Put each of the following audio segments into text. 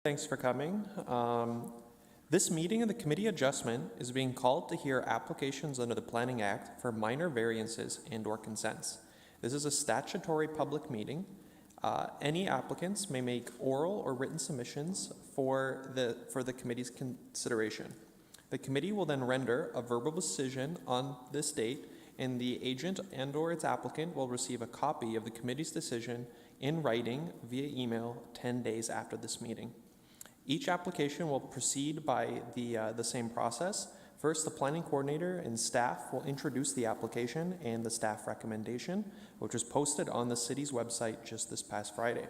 Thanks for coming. This meeting of the Committee Adjustment is being called to hear applications under the Planning Act for minor variances and/or consents. This is a statutory public meeting. Any applicants may make oral or written submissions for the committee's consideration. The committee will then render a verbal decision on this date, and the agent and/or its applicant will receive a copy of the committee's decision in writing via email 10 days after this meeting. Each application will proceed by the same process. First, the planning coordinator and staff will introduce the application and the staff recommendation, which was posted on the city's website just this past Friday.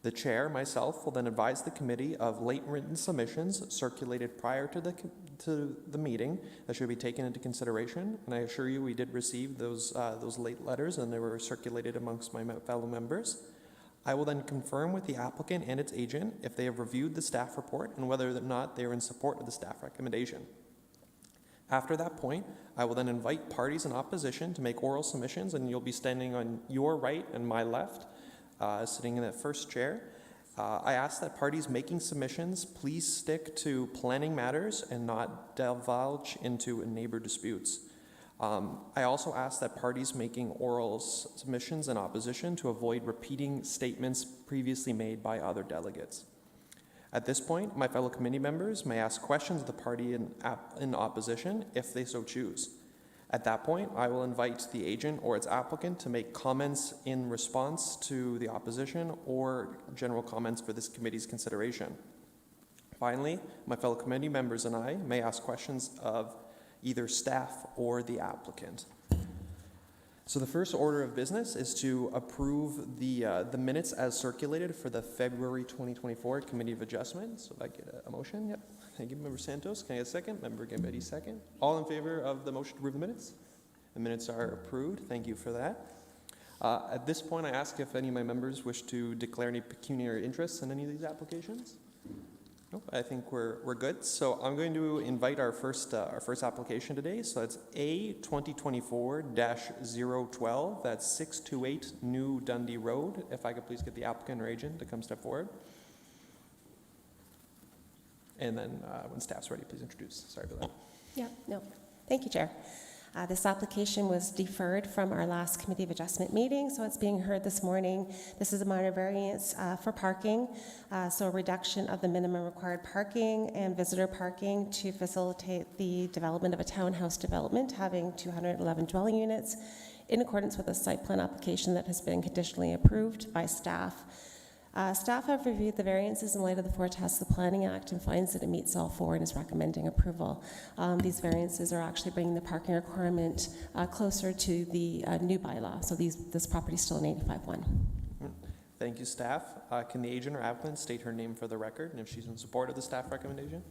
The chair, myself, will then advise the committee of late written submissions circulated prior to the meeting that should be taken into consideration. And I assure you we did receive those late letters, and they were circulated amongst my fellow members. I will then confirm with the applicant and its agent if they have reviewed the staff report and whether or not they are in support of the staff recommendation. After that point, I will then invite parties in opposition to make oral submissions, and you'll be standing on your right and my left, sitting in that first chair. I ask that parties making submissions please stick to planning matters and not divulge into neighbor disputes. I also ask that parties making oral submissions in opposition to avoid repeating statements previously made by other delegates. At this point, my fellow committee members may ask questions of the party in opposition if they so choose. At that point, I will invite the agent or its applicant to make comments in response to the opposition or general comments for this committee's consideration. Finally, my fellow committee members and I may ask questions of either staff or the applicant. So the first order of business is to approve the minutes as circulated for the February 2024 Committee of Adjustment. So if I get a motion, yep. Thank you, Member Santos. Can I get a second? Member Gambetti, second. All in favor of the motion to approve the minutes? The minutes are approved. Thank you for that. At this point, I ask if any of my members wish to declare any pecuniary interests in any of these applications. Nope, I think we're good. So I'm going to invite our first application today. So that's A 2024-012. That's 628 New Dundee Road. If I could please get the applicant or agent to come step forward. And then when staff's ready, please introduce. Sorry about that. Yeah, no. Thank you, Chair. This application was deferred from our last Committee of Adjustment meeting, so it's being heard this morning. This is a minor variance for parking, so a reduction of the minimum required parking and visitor parking to facilitate the development of a townhouse development having 211 dwelling units in accordance with a site plan application that has been conditionally approved by staff. Staff have reviewed the variances in light of the four tests of the Planning Act and finds that it meets all four and is recommending approval. These variances are actually bringing the parking requirement closer to the new bylaw. So this property is still an 85-1. Thank you, staff. Can the agent or applicant state her name for the record and if she's in support of the staff recommendation?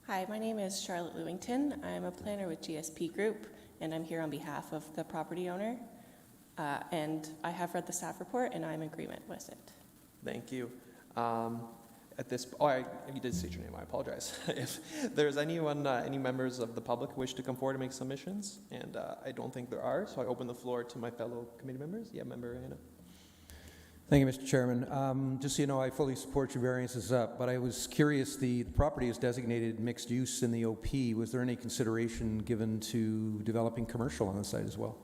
Hi, my name is Charlotte Lewington. I'm a planner with GSP Group, and I'm here on behalf of the property owner. And I have read the staff report, and I'm in agreement with it. Thank you. At this, you did state your name. I apologize. If there's anyone, any members of the public who wish to come forward and make submissions, and I don't think there are, so I open the floor to my fellow committee members. Yeah, Member Anna. Thank you, Mr. Chairman. Just so you know, I fully support your variances up, but I was curious, the property is designated mixed use in the OP. Was there any consideration given to developing commercial on the site as well?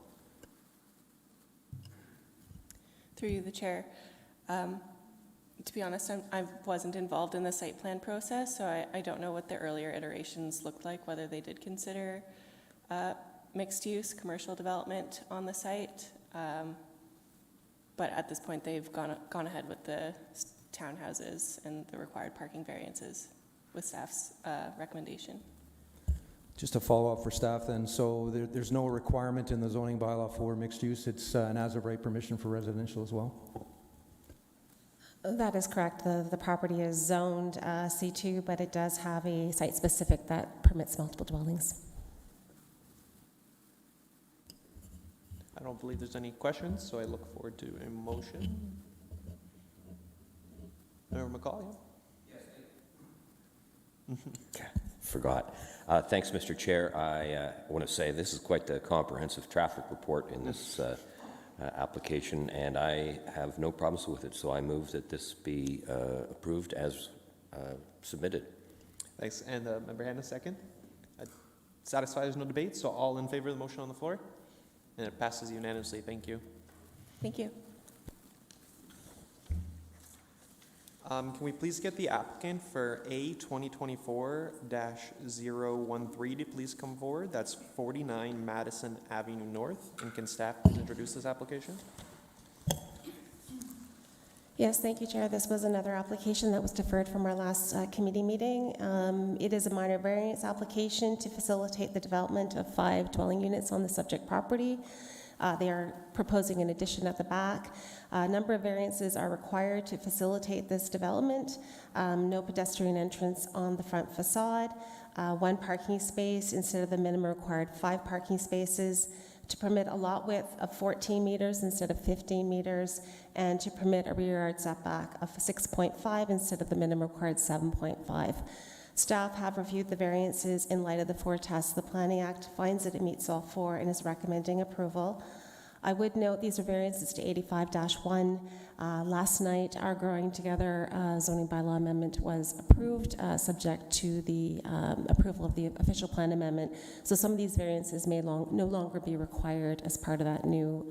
Through you, the chair. To be honest, I wasn't involved in the site plan process, so I don't know what the earlier iterations looked like, whether they did consider mixed-use commercial development on the site. But at this point, they've gone ahead with the townhouses and the required parking variances with staff's recommendation. Just a follow-up for staff then. So there's no requirement in the zoning bylaw for mixed use. It's an as-of-right permission for residential as well? That is correct. The property is zoned C2, but it does have a site-specific that permits multiple dwellings. I don't believe there's any questions, so I look forward to a motion. Member McCall, yeah? Yes. Forgot. Thanks, Mr. Chair. I want to say this is quite the comprehensive traffic report in this application, and I have no problems with it, so I move that this be approved as submitted. Thanks. And Member Hannah, second. Satisfied there's no debate, so all in favor of the motion on the floor? And it passes unanimously. Thank you. Thank you. Can we please get the applicant for A 2024-013 to please come forward? That's 49 Madison Avenue North. And can staff please introduce this application? Yes, thank you, Chair. This was another application that was deferred from our last committee meeting. It is a minor variance application to facilitate the development of 5 dwelling units on the subject property. They are proposing an addition at the back. A number of variances are required to facilitate this development. No pedestrian entrance on the front facade, 1 parking space instead of the minimum required 5 parking spaces, to permit a lot width of 14 meters instead of 15 meters, and to permit a rear yard setback of 6.5 instead of the minimum required 7.5. Staff have reviewed the variances in light of the 4 tests. The Planning Act finds that it meets all 4 and is recommending approval. I would note these are variances to 85-1. Last night, our Growing Together zoning bylaw amendment was approved, subject to the approval of the official plan amendment. So some of these variances may no longer be required as part of that new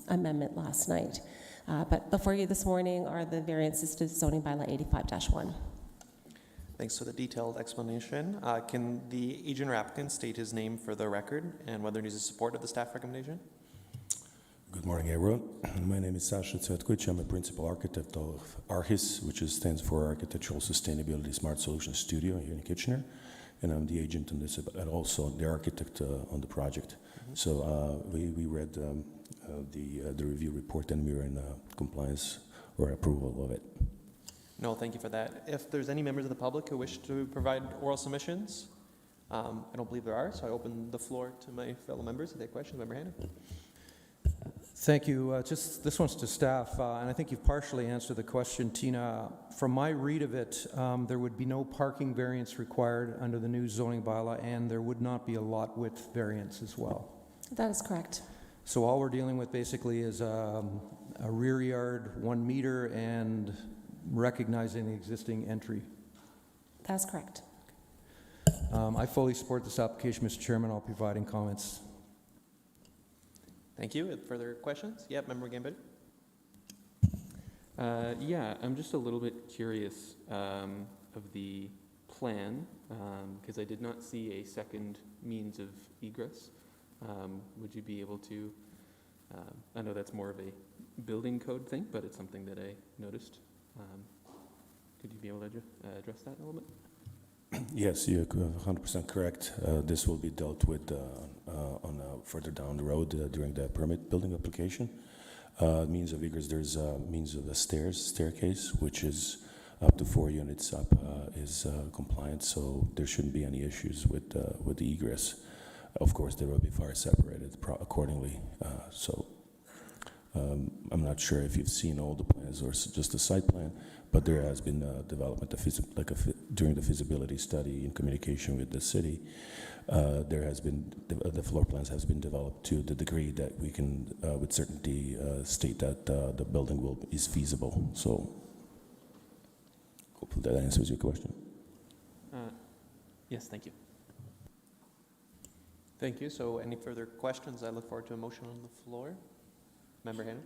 amendment last night. But before you this morning are the variances to zoning bylaw 85-1. Thanks for the detailed explanation. Can the agent or applicant state his name for the record and whether he needs support of the staff recommendation? Good morning, everyone. My name is Sasha Tsvetkovic. I'm a principal architect of ARHIS, which stands for Architectural Sustainability Smart Solutions Studio here in Kitchener. And I'm the agent on this, and also the architect on the project. So we read the review report, and we were in compliance or approval of it. No, thank you for that. If there's any members of the public who wish to provide oral submissions, I don't believe there are, so I open the floor to my fellow members if they have questions. Member Hanna. Thank you. Just this one's to staff, and I think you've partially answered the question, Tina. From my read of it, there would be no parking variance required under the new zoning bylaw, and there would not be a lot width variance as well. That is correct. So all we're dealing with basically is a rear yard, 1 meter, and recognizing the existing entry. That's correct. I fully support this application, Mr. Chairman. I'll be providing comments. Thank you. Further questions? Yep, Member Gambit. Yeah, I'm just a little bit curious of the plan because I did not see a second means of egress. Would you be able to, I know that's more of a building code thing, but it's something that I noticed. Could you be able to address that a little bit? Yes, you're 100% correct. This will be dealt with further down the road during the permit building application. Means of egress, there's means of a staircase, which is up to 4 units up, is compliant, so there shouldn't be any issues with the egress. Of course, they will be fire separated accordingly. I'm not sure if you've seen all the plans or just the site plan, but there has been development during the feasibility study in communication with the city. There has been the floor plans has been developed to the degree that we can, with certainty, state that the building is feasible. So, hopefully that answers your question. Yes, thank you. Thank you. So any further questions? I look forward to a motion on the floor. Member Hanna.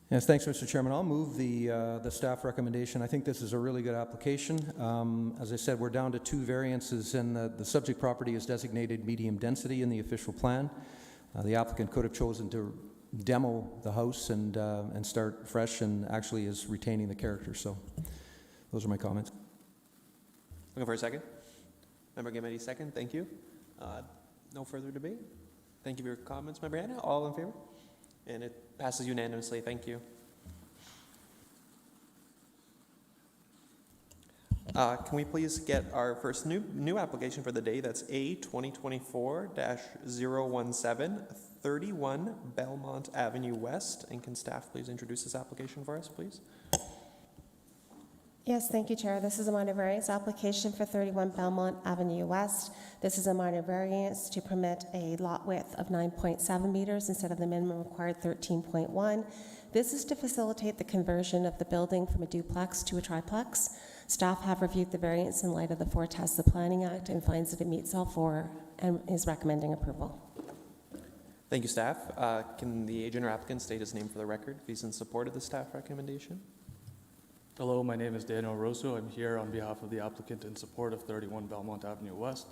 Yes, thanks, Mr. Chairman. I'll move the staff recommendation. I think this is a really good application. As I said, we're down to 2 variances, and the subject property is designated medium density in the official plan. The applicant could have chosen to demo the house and start fresh, and actually is retaining the character. So those are my comments. Looking for a second. Member Gamedi, second. Thank you. No further debate. Thank you for your comments, Member Hanna. All in favor? And it passes unanimously. Thank you. Can we please get our first new application for the day? That's A 2024-017, 31 Belmont Avenue West. And can staff please introduce this application for us, please? Yes, thank you, Chair. This is a minor variance application for 31 Belmont Avenue West. This is a minor variance to permit a lot width of 9.7 meters instead of the minimum required 13.1. This is to facilitate the conversion of the building from a duplex to a triplex. Staff have reviewed the variance in light of the four tests of the Planning Act and finds that it meets all four and is recommending approval. Thank you, staff. Can the agent or applicant state his name for the record if he's in support of the staff recommendation? Hello, my name is Daniel Rosso. I'm here on behalf of the applicant in support of 31 Belmont Avenue West.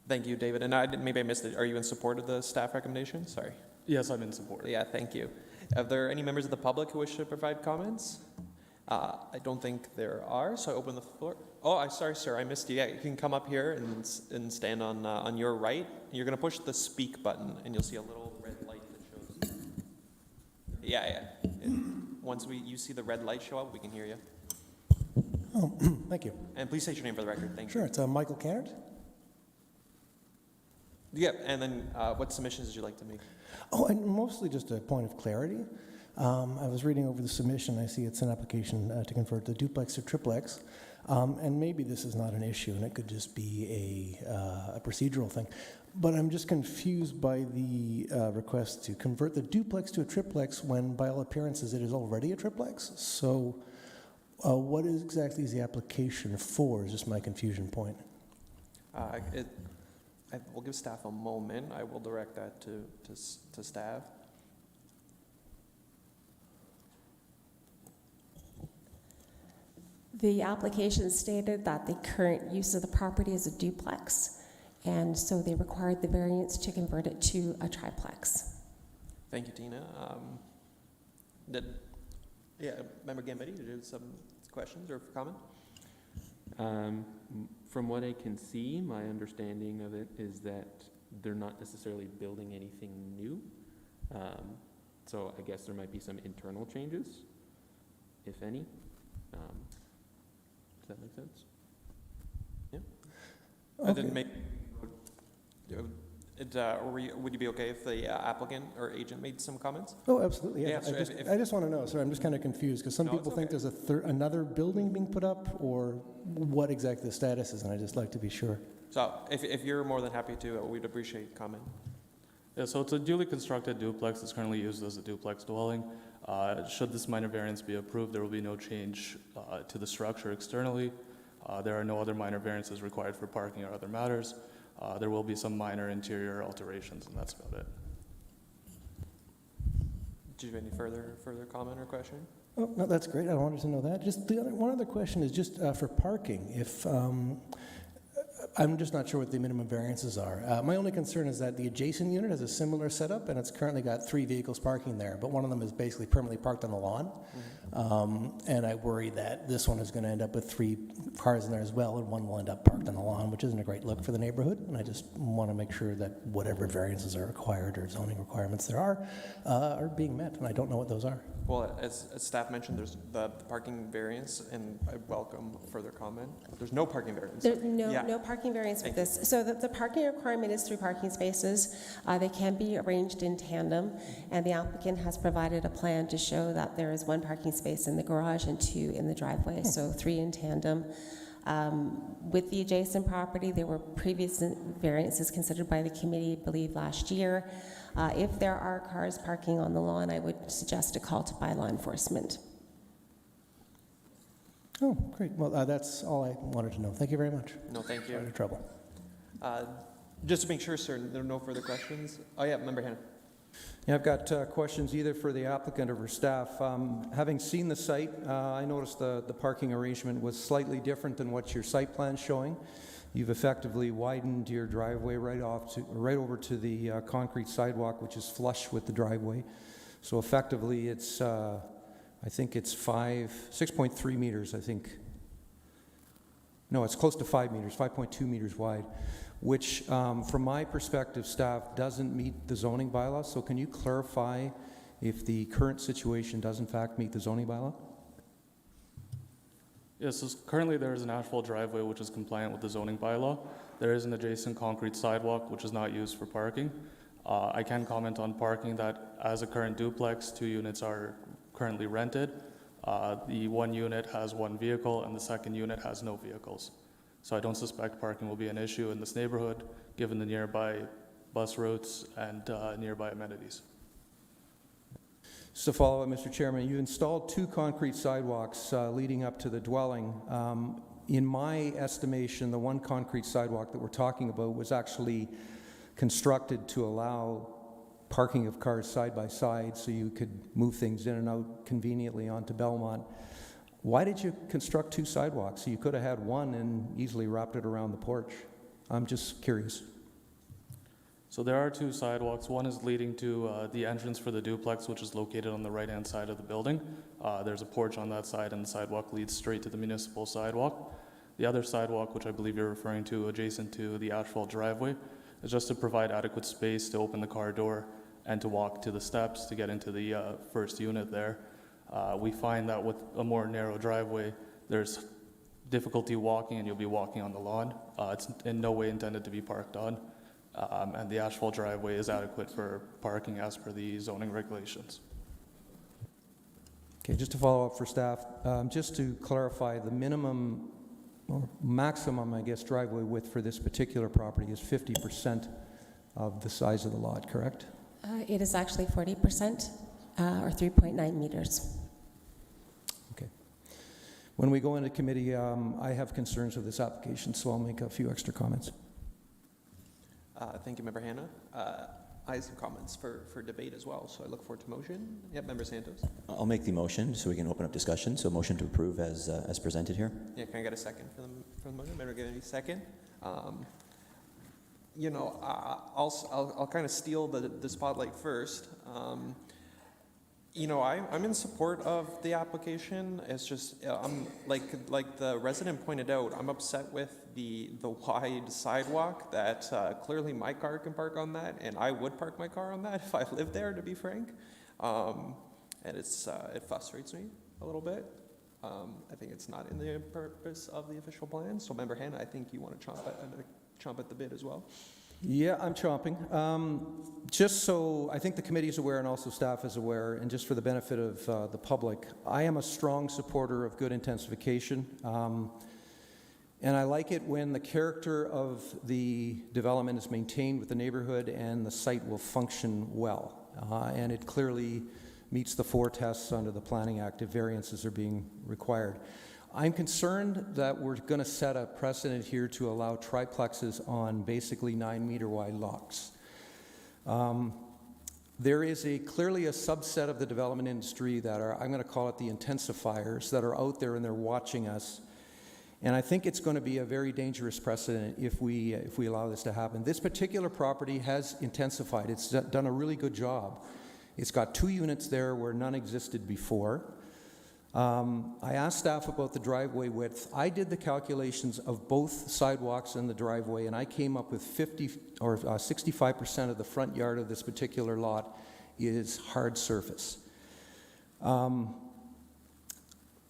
Thank you, David. And maybe I missed it. Are you in support of the staff recommendation? Sorry. Yes, I'm in support. Yeah, thank you. Are there any members of the public who wish to provide comments? I don't think there are, so I open the floor. Oh, I'm sorry, sir, I missed you. Yeah, you can come up here and stand on your right. You're going to push the speak button, and you'll see a little red light that shows. Yeah. Once you see the red light show up, we can hear you. Oh, thank you. And please state your name for the record. Thank Sure, you. it's Michael Cannard. Yeah, and then what submissions would you like to make? Oh, and mostly just a point of clarity. I was reading over the submission. I see it's an application to convert the duplex to triplex. And maybe this is not an issue, and it could just be a procedural thing. But I'm just confused by the request to convert the duplex to a triplex when, by all appearances, it is already a triplex. So what exactly is the application for, is just my confusion point. We'll give staff a moment. I will direct that to staff. The application stated that the current use of the property is a duplex, and so they required the variance to convert it to a triplex. Thank you, Tina. Member Gambetti, did you have some questions or comment? From what I can see, my understanding of it is that they're not necessarily building anything new. So I guess there might be some internal changes, if any. Does that make sense? Yeah. Okay. Then would you be okay if the applicant or agent made some comments? Oh, absolutely. Yeah. Yeah, so I just want to know. Sorry, I'm just kind of confused because some No, people it's think there's another building being put up, or what exactly the status is, and I'd just like to be sure. So if you're more than happy to, we'd appreciate comment. Yeah, so it's a duly constructed duplex. It's currently used as a duplex dwelling. Should this minor variance be approved, there will be no change to the structure externally. There are no other minor variances required for parking or other matters. There will be some minor interior alterations, and that's about it. Do you have any further comment or question? Oh, no, that's great. I wanted to know that. Just one other question is just for parking. If I'm just not sure what the minimum variances are. My only concern is that the adjacent unit has a similar setup, and it's currently got 3 vehicles parking there, but one of them is basically permanently parked on the lawn. And I worry that this one is going to end up with 3 cars in there as well, and one will end up parked on the lawn, which isn't a great look for the neighborhood. And I just want to make sure that whatever variances are required or zoning requirements there are being met, and I don't know what those are. Well, as staff mentioned, there's the parking variance, and I welcome further comment. There's no parking variance. There's no parking variance with this. So the parking requirement is 3 parking spaces. They can be arranged in tandem, and the applicant has provided a plan to show that there is 1 parking space in the garage and 2 in the driveway, so 3 in tandem. With the adjacent property, there were previous variances considered by the committee, I believe, last year. If there are cars parking on the lawn, I would suggest a call to by law enforcement. Oh, great. Well, that's all I wanted to know. Thank you very much. No, thank you. Sorry to trouble. Just to make sure, sir, there are no further questions. Oh, yeah, Member Hanna. Yeah, I've got questions either for the applicant or for staff. Having seen the site, I noticed the parking arrangement was slightly different than what your site plan's showing. You've effectively widened your driveway right over to the concrete sidewalk, which is flush with the driveway. So effectively, it's I think it's 6.3 meters. I think. No, it's close to 5 meters, 5.2 meters wide, which, from my perspective, staff doesn't meet the zoning bylaw. So can you clarify if the current situation does in fact meet the zoning bylaw? Yes, so currently there is an asphalt driveway which is compliant with the zoning bylaw. There is an adjacent concrete sidewalk which is not used for parking. I can comment on parking that as a current duplex, 2 units are currently rented. The one unit has one vehicle and the second unit has no vehicles. So I don't suspect parking will be an issue in this neighborhood, given the nearby bus routes and nearby amenities. Just to follow up, Mr. Chairman, you installed 2 concrete sidewalks leading up to the dwelling. In my estimation, the one concrete sidewalk that we're talking about was actually constructed to allow parking of cars side by side so you could move things in and out conveniently onto Belmont. Why did you construct 2 sidewalks? You could have had one and easily wrapped it around the porch. I'm just curious. So there are 2 sidewalks. One is leading to the entrance for the duplex, which is located on the right-hand side of the building. There's a porch on that side, and the sidewalk leads straight to the municipal sidewalk. The other sidewalk, which I believe you're referring to, adjacent to the asphalt driveway, is just to provide adequate space to open the car door and to walk to the steps to get into the first unit there. We find that with a more narrow driveway, there's difficulty walking, and you'll be walking on the lawn. It's in no way intended to be parked on. And the asphalt driveway is adequate for parking as per the zoning regulations. Okay, just to follow up for staff, just to clarify, the minimum or maximum, I guess, driveway width for this particular property is 50% of the size of the lot, correct? It is actually 40%, or 3.9 meters. Okay. When we go into committee, I have concerns with this application, so I'll make a few extra comments. Thank you, Member Hanna. I have some comments for debate as well, so I look forward to motion. Yep, Member Santos. I'll make the motion so we can open up discussion. So motion to approve as presented here. Yeah, can I get a second for the motion? Member Kennedy, second. I'll kind of steal the spotlight first. I'm in support of the application. It's just, I'm like the resident pointed out, I'm upset with the wide sidewalk that clearly my car can park on that, and I would park my car on that if I lived there, to be frank. And it frustrates me a little bit. I think it's not in the purpose of the official plan. So, Member Hanna, I think you want to chomp at the bit as well. Yeah, I'm chomping. Just so I think the committee is aware and also staff is aware, and just for the benefit of the public, I am a strong supporter of good intensification. And I like it when the character of the development is maintained with the neighborhood and the site will function well. And it clearly meets the 4 tests under the Planning Act if variances are being required. I'm concerned that we're going to set a precedent here to allow triplexes on basically 9-meter wide lots. There is clearly a subset of the development industry that are, I'm going to call it the intensifiers, that are out there and they're watching us. And I think it's going to be a very dangerous precedent if we allow this to happen. This particular property has intensified. It's done a really good job. It's got 2 units there where none existed before. I asked staff about the driveway width. I did the calculations of both sidewalks and the driveway, and I came up with 65% of the front yard of this particular lot is hard surface. The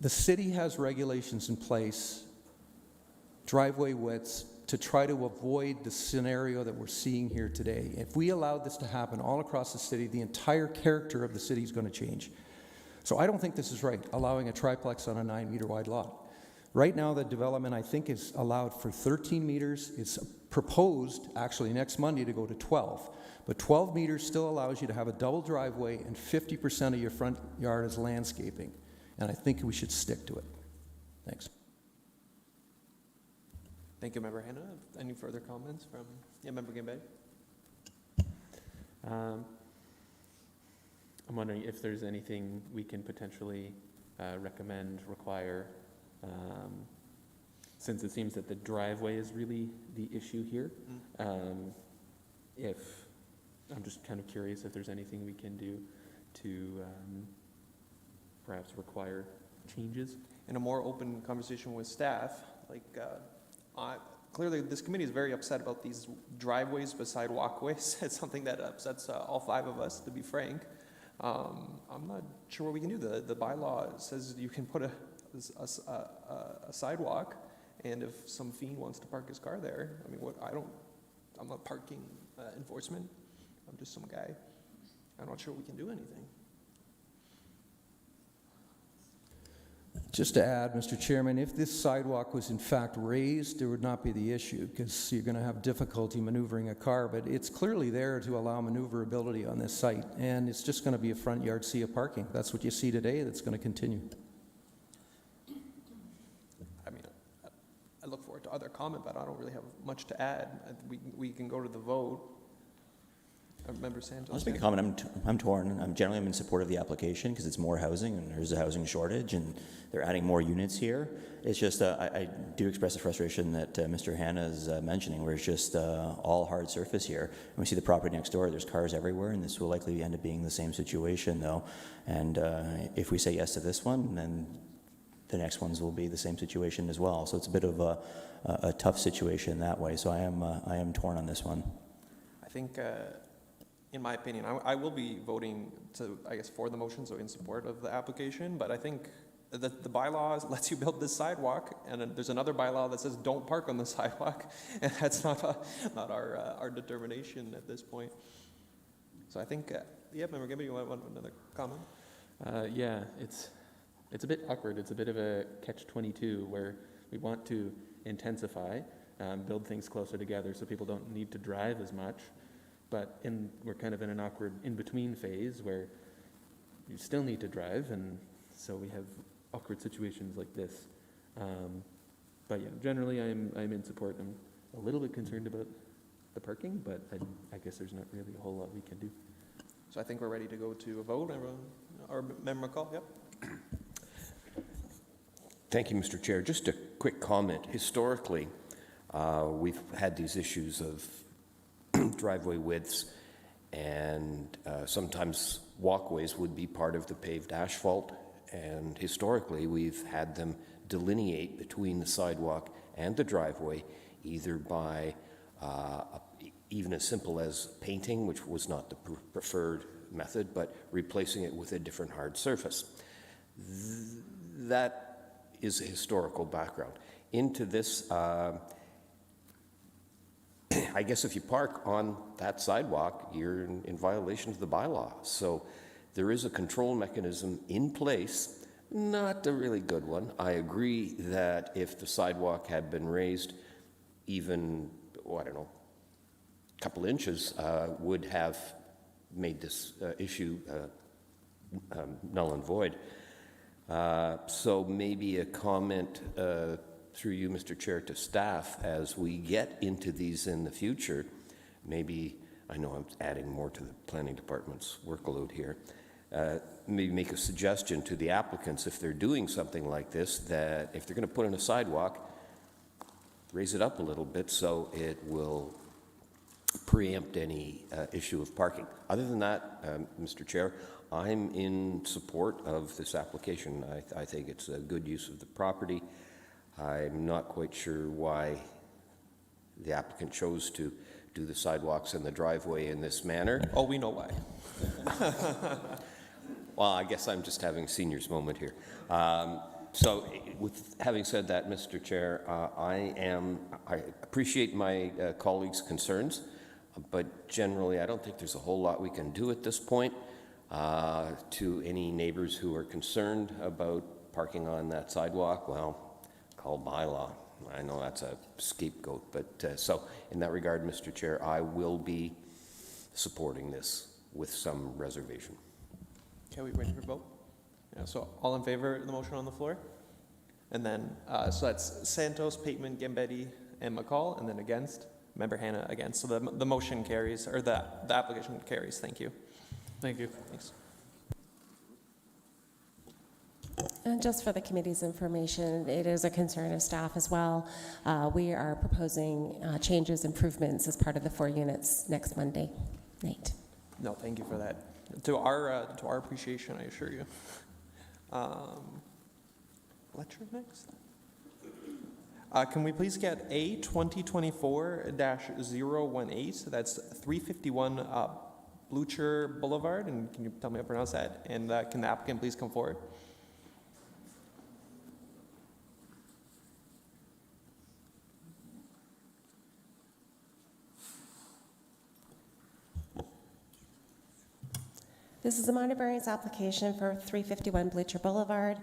city has regulations in place, driveway widths, to try to avoid the scenario that we're seeing here today. If we allowed this to happen all across the city, the entire character of the city is going to change. So I don't think this is right, allowing a triplex on a 9-meter wide lot. Right now, the development, I think, is allowed for 13 meters. It's proposed, actually, next Monday to go to 12. But 12 meters still allows you to have a double driveway, and 50% of your front yard is landscaping. And I think we should stick to it. Thanks. Thank you, Member Hanna. Any further comments from Member Gambay? I'm wondering if there's anything we can potentially recommend, require, since it seems that the driveway is really the issue here. I'm just kind of curious if there's anything we can do to perhaps require changes. In a more open conversation with staff, clearly this committee is very upset about these driveways beside walkways. It's something that upsets all 5 of us, to be frank. I'm not sure what we can do. The bylaw says you can put a sidewalk, and if some fiend wants to park his car there, I mean, I'm not parking enforcement. I'm just some guy. I'm not sure we can do anything. Just to add, Mr. Chairman, if this sidewalk was in fact raised, there would not be the issue because you're going to have difficulty maneuvering a car, but it's clearly there to allow maneuverability on this site, and it's just going to be a front yard sea of parking. That's what you see today. That's going to continue. I mean, I look forward to other comment, but I don't really have much to add. We can go to the vote. Member Santos. I'll just make a comment. I'm torn. I'm in support of the application because it's more housing and there's a housing shortage and they're adding more units here. It's just, I do express the frustration that Mr. Hanna is mentioning, where it's just all hard surface here. And we see the property next door, there's cars everywhere, and this will likely end up being the same situation though. And if we say yes to this one, then the next ones will be the same situation as well. So it's a bit of a tough situation that way. So I am torn on this one. I think, in my opinion, I will be voting for the motion, so in support of the application, but I think the bylaw lets you build this sidewalk, and then there's another bylaw that says don't park on the sidewalk, and that's not our determination at this point. So I think, Member Gibby, you want another comment? Yeah, it's a bit awkward. It's a bit of a catch-22 where we want to intensify, build things closer together so people don't need to drive as much. But we're kind of in an awkward in-between phase where you still need to drive, and so we have awkward situations like this. But yeah, generally I'm in support. I'm a little bit concerned about the parking, but I guess there's not really a whole lot we can do. So I think we're ready to go to a vote. Or Member McCall, yep. Thank you, Mr. Chair. Just a quick comment. Historically, we've had these issues of driveway widths, and sometimes walkways would be part of the paved asphalt, and historically we've had them delineate between the sidewalk and the driveway either by even as simple as painting, which was not the preferred method, but replacing it with a different hard surface. That is a historical background. Into this, I guess if you park on that sidewalk, you're in violation of the bylaw. So there is a control mechanism in place, not a really good one. I agree that if the sidewalk had been raised even, I don't know, a couple inches, would have made this issue null and void. So maybe a comment through you, Mr. Chair, to staff as we get into these in the future. Maybe, I know I'm adding more to the planning department's workload here, maybe make a suggestion to the applicants if they're doing something like this, that if they're going to put in a sidewalk, raise it up a little bit so it will preempt any issue of parking. Other than that, Mr. Chair, I'm in support of this application. I think it's a good use of the property. I'm not quite sure why the applicant chose to do the sidewalks and the driveway in this manner. Oh, we know why. Well, I guess I'm just having a senior's moment here. So with having said that, Mr. Chair, I appreciate my colleagues' concerns, but generally I don't think there's a whole lot we can do at this point. To any neighbors who are concerned about parking on that sidewalk, well, call bylaw. I know that's a scapegoat, but so in that regard, Mr. Chair, I will be supporting this with some reservation. Okay, we ready for vote? Yeah, so all in favor of the motion on the floor? And then, so that's Santos, Pateman, Gambetti, and McCall, and then against, Member Hanna against. So the motion carries, or the application carries. Thank you. Thank you. Thanks. And just for the committee's information, it is a concern of staff as well. We are proposing changes, improvements as part of the 4 units next Monday night. No, thank you for that. To our appreciation, I assure you. Fletcher next. Can we please get A 2024-018? That's 351 Blucher Boulevard, and can you tell me how to pronounce that? And can the applicant please come forward? This is a minor variance application for 351 Bleacher Boulevard.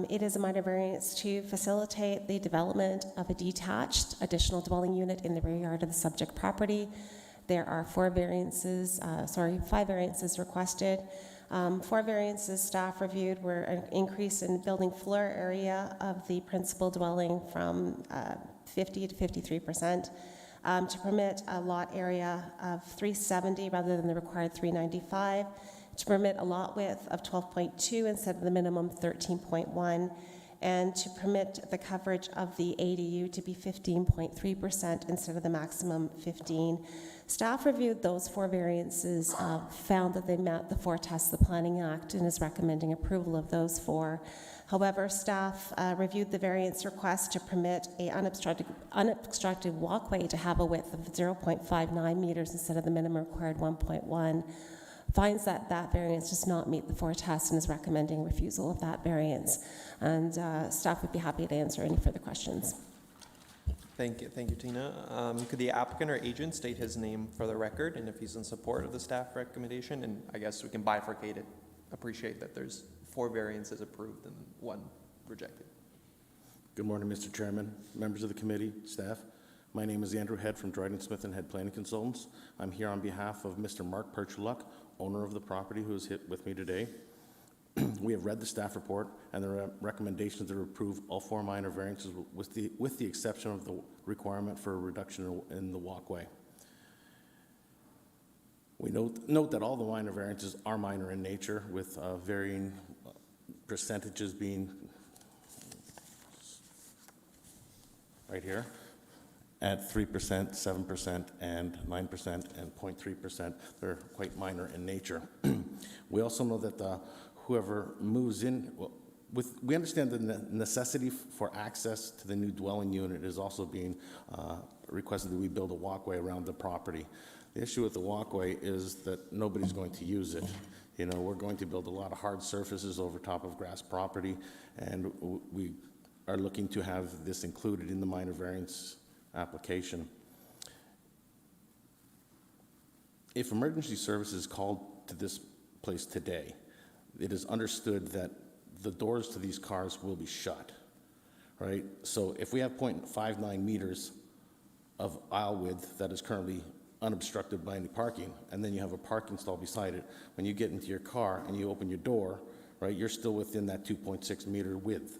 It is a minor variance to facilitate the development of a detached additional dwelling unit in the rear yard of the subject property. There are 5 variances requested. 4 variances staff reviewed were an increase in building floor area of the principal dwelling from 50 to 53%. To permit a lot area of 370 rather than the required 395, to permit a lot width of 12.2 instead of the minimum 13.1, and to permit the coverage of the ADU to be 15.3% instead of the maximum 15. Staff reviewed those 4 variances, found that they met the 4 tests of the Planning Act, and is recommending approval of those 4. However, staff reviewed the variance request to permit a unobstructed walkway to have a width of 0.59 meters instead of the minimum required 1.1. Finds that that variance does not meet the 4 tests and is recommending refusal of that variance. And staff would be happy to answer any further questions. Thank you, Tina. Could the applicant or agent state his name for the record and if he's in support of the staff recommendation? And I guess we can bifurcate it. Appreciate that there's 4 variances approved and 1 rejected. Good morning, Mr. Chairman, members of the committee, staff. My name is Andrew Head from Dryden Smith and Head Planning Consultants. I'm here on behalf of Mr. Mark Perchuluk, owner of the property, who is with me today. We have read the staff report and the recommendations to approve all 4 minor variances with the exception of the requirement for a reduction in the walkway. We note that all the minor variances are minor in nature, with varying percentages being right here at 3%, 7%, and 9%, and 0.3%. They're quite minor in nature. We also know that whoever moves in, we understand the necessity for access to the new dwelling unit is also being requested that we build a walkway around the property. The issue with the walkway is that nobody's going to use it. You know, we're going to build a lot of hard surfaces over top of grass property, and we are looking to have this included in the minor variance application. If emergency services called to this place today, it is understood that the doors to these cars will be shut, right? So if we have 0.59 meters of aisle width that is currently unobstructed by any parking, and then you have a parking stall beside it, when you get into your car and you open your door, right, you're still within that 2.6 meter width.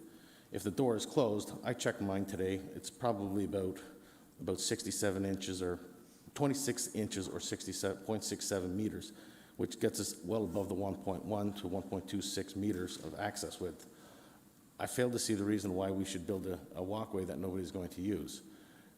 If the door is closed, I checked mine today, it's probably about 67 inches or 26 inches or 0.67 meters, which gets us well above the 1.1 to 1.26 meters of access width. I fail to see the reason why we should build a walkway that nobody's going to use.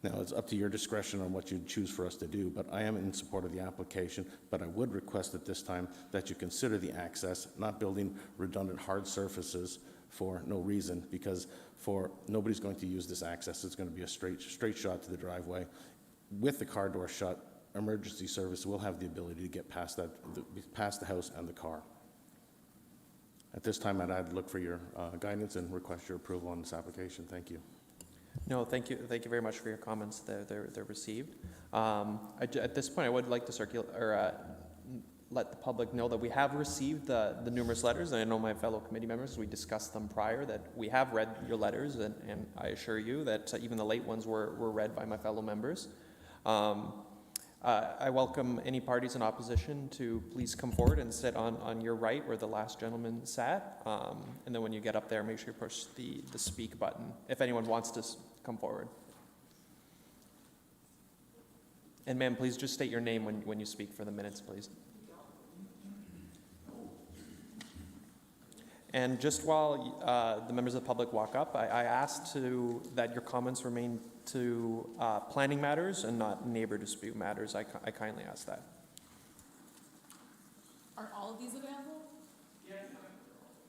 Now, it's up to your discretion on what you choose for us to do, but I am in support of the application, but I would request at this time that you consider the access, not building redundant hard surfaces for no reason, because nobody's going to use this access. It's going to be a straight shot to the driveway. With the car door shut, emergency service will have the ability to get past the house and the car. At this time, I'd look for your guidance and request your approval on this application. Thank you. No, thank you very much for your comments. They're received. At this point, I would like to let the public know that we have received the numerous letters, and I know my fellow committee members, we discussed them prior, that we have read your letters, and I assure you that even the late ones were read by my fellow members. I welcome any parties in opposition to please come forward and sit on your right where the last gentleman sat. And then when you get up there, make sure you push the speak button if anyone wants to come forward. And ma'am, please just state your name when you speak for the minutes, please. And just while the members of the public walk up, I asked that your comments remain to planning matters and not neighbor dispute matters. I kindly ask that. Are all of these available?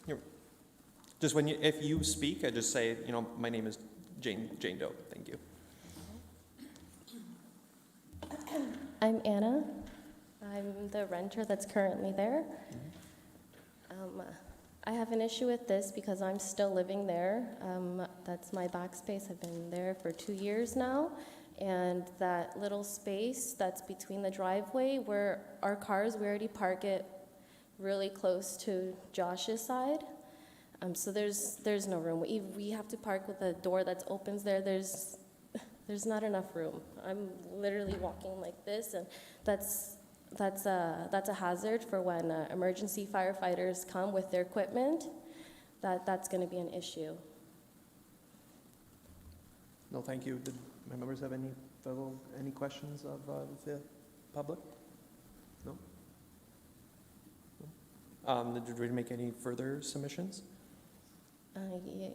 Here. Just if you speak, I just say, my name is Jane Doe. Thank you. I'm Anna. I'm the renter that's currently there. I have an issue with this because I'm still living there. That's my back space. I've been there for 2 years now. And that little space that's between the driveway where our cars, we already park it really close to Josh's side. So there's no room. We have to park with a door that opens there. There's not enough room. I'm literally walking like this, and that's a hazard for when emergency firefighters come with their equipment. That's going to be an issue. No, thank you. Did my members have any questions of the public? No? Did we make any further submissions? Yeah,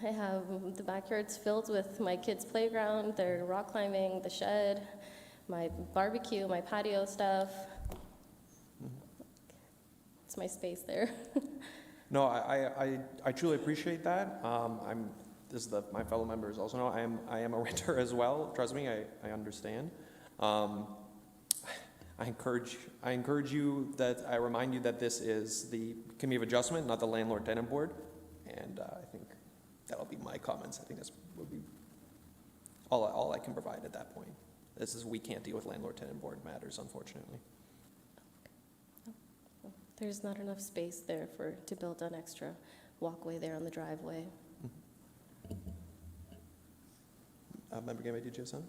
I have the backyard's filled with my kids' playground, their rock climbing, the shed, my barbecue, my patio stuff. It's my space there. No, I truly appreciate that. My fellow members also know I am a renter as well. Trust me, I understand. I encourage you that I remind you that this is the Committee of Adjustment, not the Landlord-Tenant Board, and I think that'll be my comments. I think that's would be all I can provide at that point. We can't deal with Landlord-Tenant Board matters, unfortunately. There's not enough space there to build an extra walkway there on the driveway. Member Gamay, did you have something?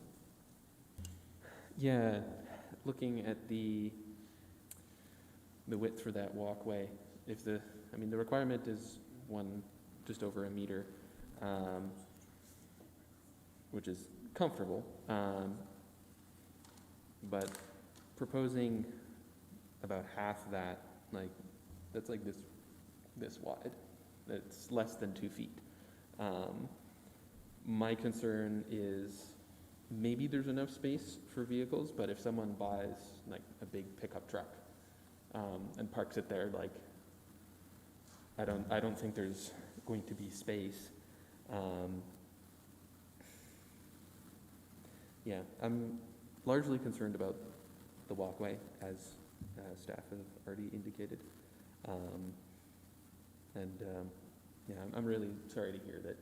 Yeah, looking at the width for that walkway, the requirement is just over 1 meter, which is comfortable, but proposing about half that, that's like this wide. It's less than 2 feet. My concern is maybe there's enough space for vehicles, but if someone buys a big pickup truck and parks it there, I don't think there's going to be space. Yeah, I'm largely concerned about the walkway, as staff have already indicated. I'm really sorry to hear that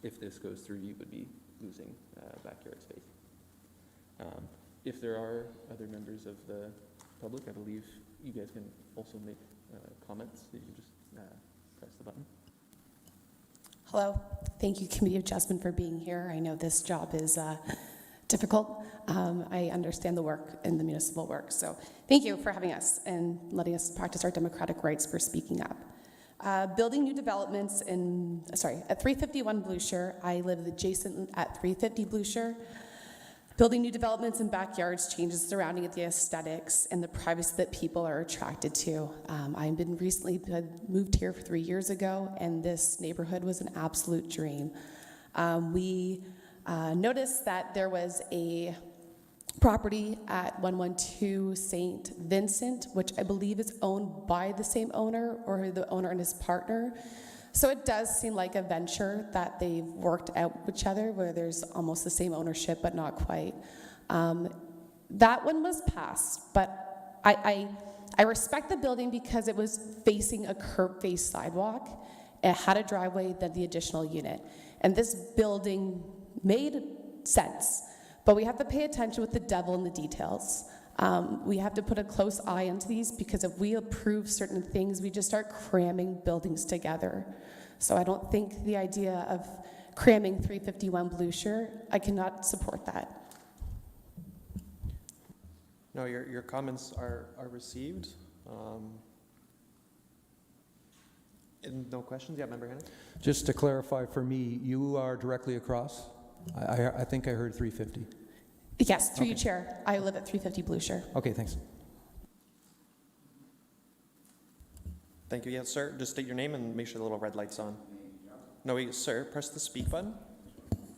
if this goes through, you would be losing backyard space. If there are other members of the public, I believe you guys can also make comments. You can just press the button. Hello. Thank you, Committee of Adjustment, for being here. I know this job is difficult. I understand the work and the municipal work. So thank you for having us and letting us practice our democratic rights for speaking up. Building new developments at 351 Blucher. I live adjacent at 350 Blucher. Building new developments in backyards changes surrounding the aesthetics and the privacy that people are attracted to. I've been recently moved here 3 years ago, and this neighborhood was an absolute dream. We noticed that there was a property at 112 St. Vincent, which I believe is owned by the same owner or the owner and his partner. So it does seem like a venture that they've worked out with each other, where there's almost the same ownership, but not quite. That one was passed, but I respect the building because it was facing a curb-faced sidewalk. It had a driveway, then the additional unit. And this building made sense, but we have to pay attention with the devil in the details. We have to put a close eye into these, because if we approve certain things, we just start cramming buildings together. So I don't think the idea of cramming 351 Blucher, I cannot support that. No, your comments are received. And no questions? Yeah, Member Hanna? Just to clarify for me, you are directly across? I think I heard 350. Yes, through you, Chair. I live at 350 Blucher. Okay, thanks. Thank you. Yes, sir. Just state your name and make sure the little red light's on. No, wait, sir. Press the speak button.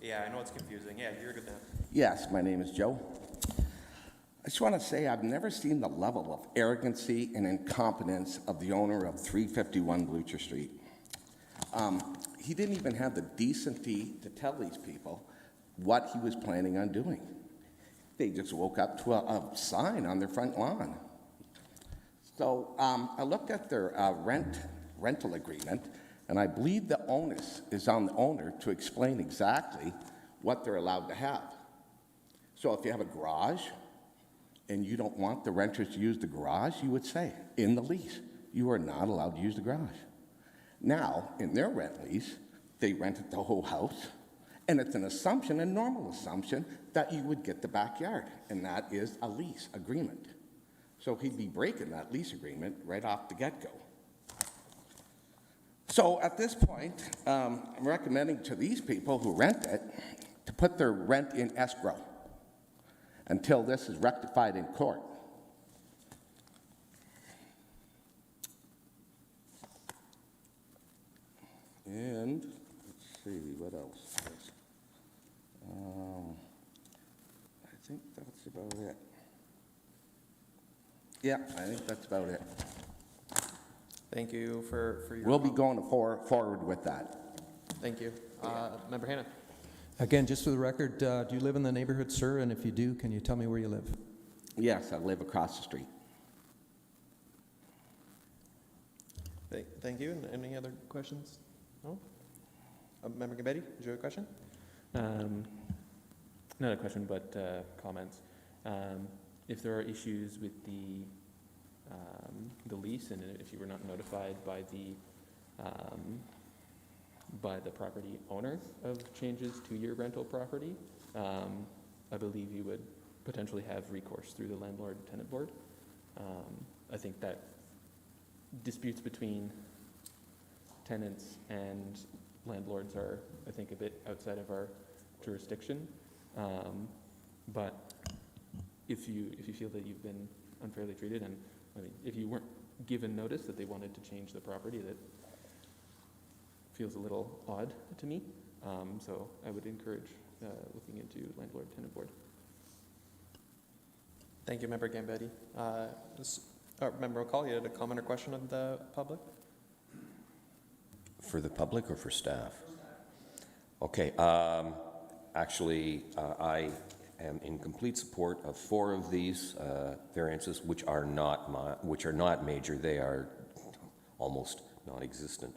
Yeah, I know it's confusing. Yeah, you're good now. Yes, my name is Joe. I just want to say I've never seen the level of arrogancy and incompetence of the owner of 351 Blucher Street. He didn't even have the decency to tell these people what he was planning on doing. They just woke up to a sign on their front lawn. So I looked at their rental agreement, and I believe the onus is on the owner to explain exactly what they're allowed to have. So if you have a garage and you don't want the renters to use the garage, you would say in the lease, you are not allowed to use the garage. Now, in their rent lease, they rented the whole house, and it's an assumption, a normal assumption, that you would get the backyard, and that is a lease agreement. So he'd be breaking that lease agreement right off the get-go. So at this point, I'm recommending to these people who rent it to put their rent in escrow until this is rectified in court. And let's see, what else? I think that's about it. Yeah, I think that's about it. Thank you for your. We'll be going forward with that. Thank you. Member Hanna. Again, just for the record, do you live in the neighborhood, sir? And if you do, can you tell me where you live? Yes, I live across the street. Thank you. And any other questions? No? Member Gambetti, did you have a question? Not a question, but comments. If there are issues with the lease, and if you were not notified by the property owner of changes to your rental property, I believe you would potentially have recourse through the landlord-tenant board. I think that disputes between tenants and landlords are, I think, a bit outside of our jurisdiction. But if you feel that you've been unfairly treated, and I mean, if you weren't given notice that they wanted to change the property, that feels a little odd to me. So I would encourage looking into landlord-tenant board. Thank you, Member Gambetti. Member O'Call, you had a comment or question of the public? For the public or for staff? Okay. Actually, I am in complete support of 4 of these variances, which are not major. They are almost non-existent.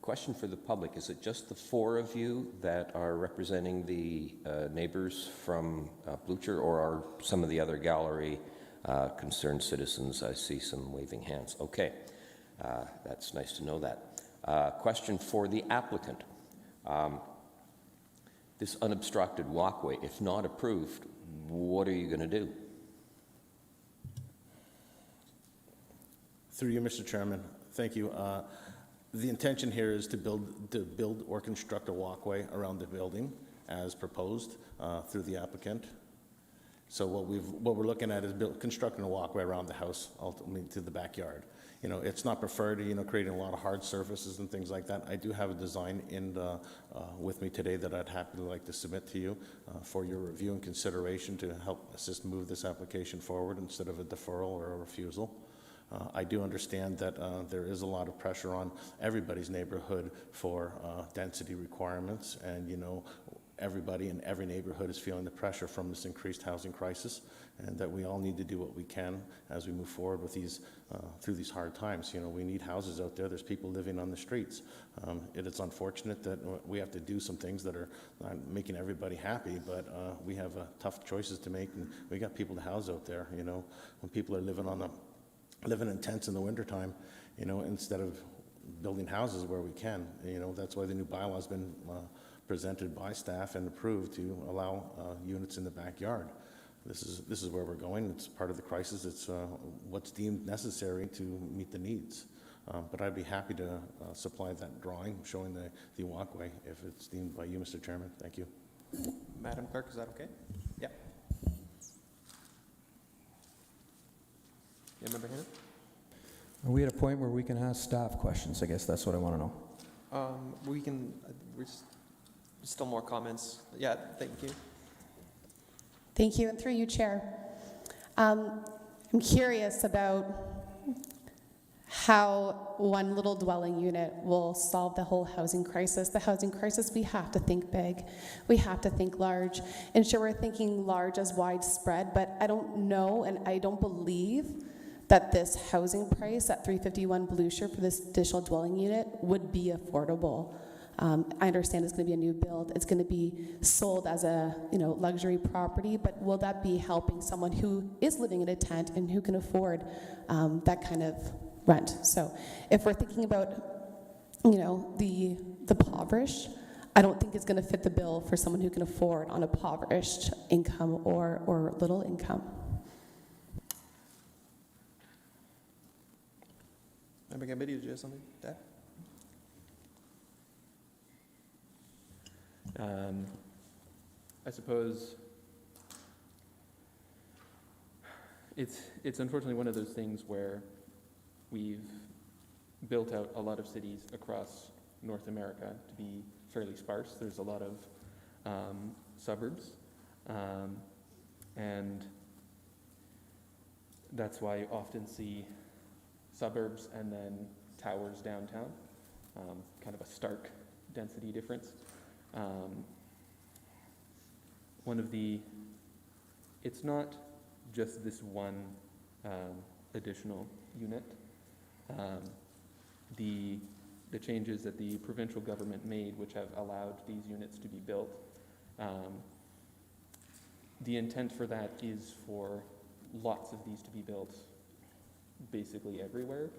Question for the public: is it just the 4 of you that are representing the neighbors from Blucher, or are some of the other gallery concerned citizens? I see some waving hands. Okay, that's nice to know that. Question for the applicant. This unobstructed walkway, if not approved, what are you going to do? Through you, Mr. Chairman, thank you. The intention here is to build or construct a walkway around the building as proposed through the applicant. So what we're looking at is constructing a walkway around the house, ultimately to the backyard. You know, it's not preferred, creating a lot of hard surfaces and things like that. I do have a design with me today that I'd happily like to submit to you for your review and consideration to help assist move this application forward instead of a deferral or a refusal. I do understand that there is a lot of pressure on everybody's neighborhood for density requirements, and everybody in every neighborhood is feeling the pressure from this increased housing crisis, and that we all need to do what we can as we move forward with these through these hard times. We need houses out there. There's people living on the streets. It is unfortunate that we have to do some things that are not making everybody happy, but we have tough choices to make, and we got people to house out there. When people are living in tents in the wintertime, instead of building houses where we can. That's why the new bylaw has been presented by staff and approved to allow units in the backyard. This is where we're going. It's part of the crisis. It's what's deemed necessary to meet the needs. But I'd be happy to supply that drawing showing the walkway if it's deemed by you, Mr. Chairman. Thank you. Madam Clerk, is that okay? Yeah. Yeah, Member Hanna? Are we at a point where we can ask staff questions? I guess that's what I want to know. We can, still more comments. Yeah, thank you. Thank you, and through you, Chair. I'm curious about how one little dwelling unit will solve the whole housing crisis. The housing crisis, we have to think big. We have to think large. And sure, we're thinking large as widespread, but I don't know and I don't believe that this housing price at 351 Blucher for this additional dwelling unit would be affordable. I understand it's going to be a new build. It's going to be sold as a, luxury property, but will that be helping someone who is living in a tent and who can afford that kind of rent? So if we're thinking about, the impoverished, I don't think it's going to fit the bill for someone who can afford on a impoverished income or little income. Member Gambiti, did you have something to add? I suppose it's unfortunately one of those things where we've built out a lot of cities across North America to be fairly sparse. There's a lot of suburbs, and that's why you often see suburbs and then towers downtown, kind of a stark density difference. It's not just this one additional unit. The changes that the provincial government made, which have allowed these units to be built, the intent for that is for lots of these to be built basically everywhere,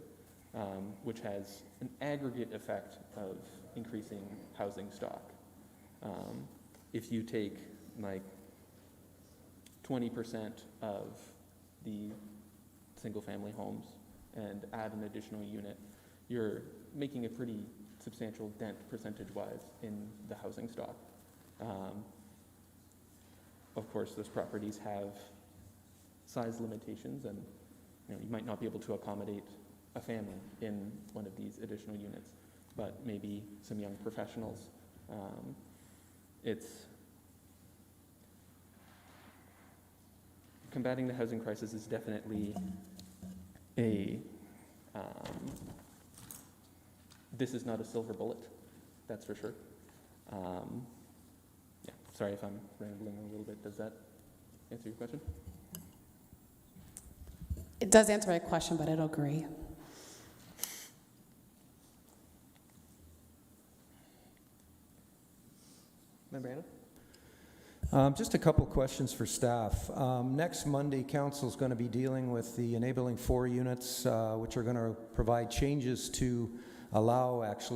which has an aggregate effect of increasing housing stock. If you take like 20% of the single-family homes and add an additional unit, you're making a pretty substantial dent percentage-wise in the housing stock. Of course, those properties have size limitations, and you might not be able to accommodate a family in one of these additional units, but maybe some young professionals. Combating the housing crisis is definitely this is not a silver bullet, that's for sure. Yeah, sorry if I'm rambling a little bit. Does that answer your question? It does answer my question, but I don't agree. Member Anna? Just a couple questions for staff. Next Monday, Council is going to be dealing with the enabling 4 units, which are going to provide changes to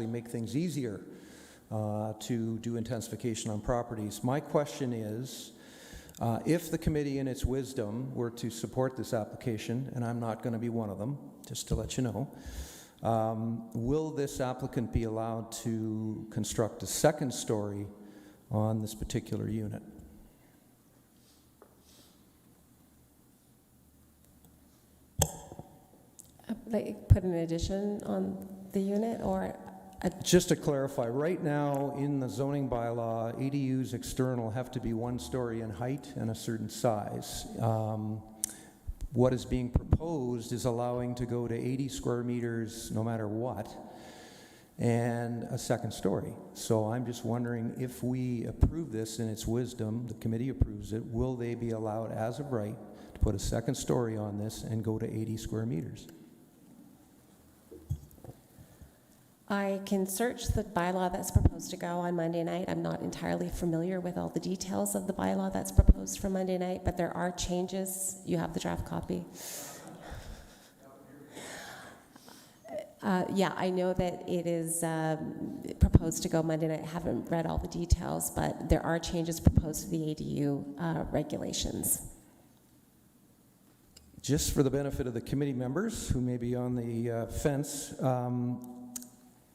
make things easier to do intensification on properties. My question is, if the committee in its wisdom were to support this application, and I'm not going to be one of them, just to let you know, will this applicant be allowed to construct a second story on this particular unit? Like put an addition on the unit or Just to clarify, right now in the zoning bylaw, ADUs external have to be 1 story in height and a certain size. What is being proposed is allowing to go to 80 square meters no matter what, and a second story. So I'm just wondering, if we approve this in its wisdom, the committee approves it, will they be allowed as of right to put a second story on this and go to 80 square meters? I can search the bylaw that's proposed to go on Monday night. I'm not entirely familiar with all the details of the bylaw that's proposed for Monday night, but there are changes. You have the draft copy. Yeah, I know that it is proposed to go Monday night. I haven't read all the details, but there are changes proposed to the ADU regulations. Just for the benefit of the committee members who may be on the fence,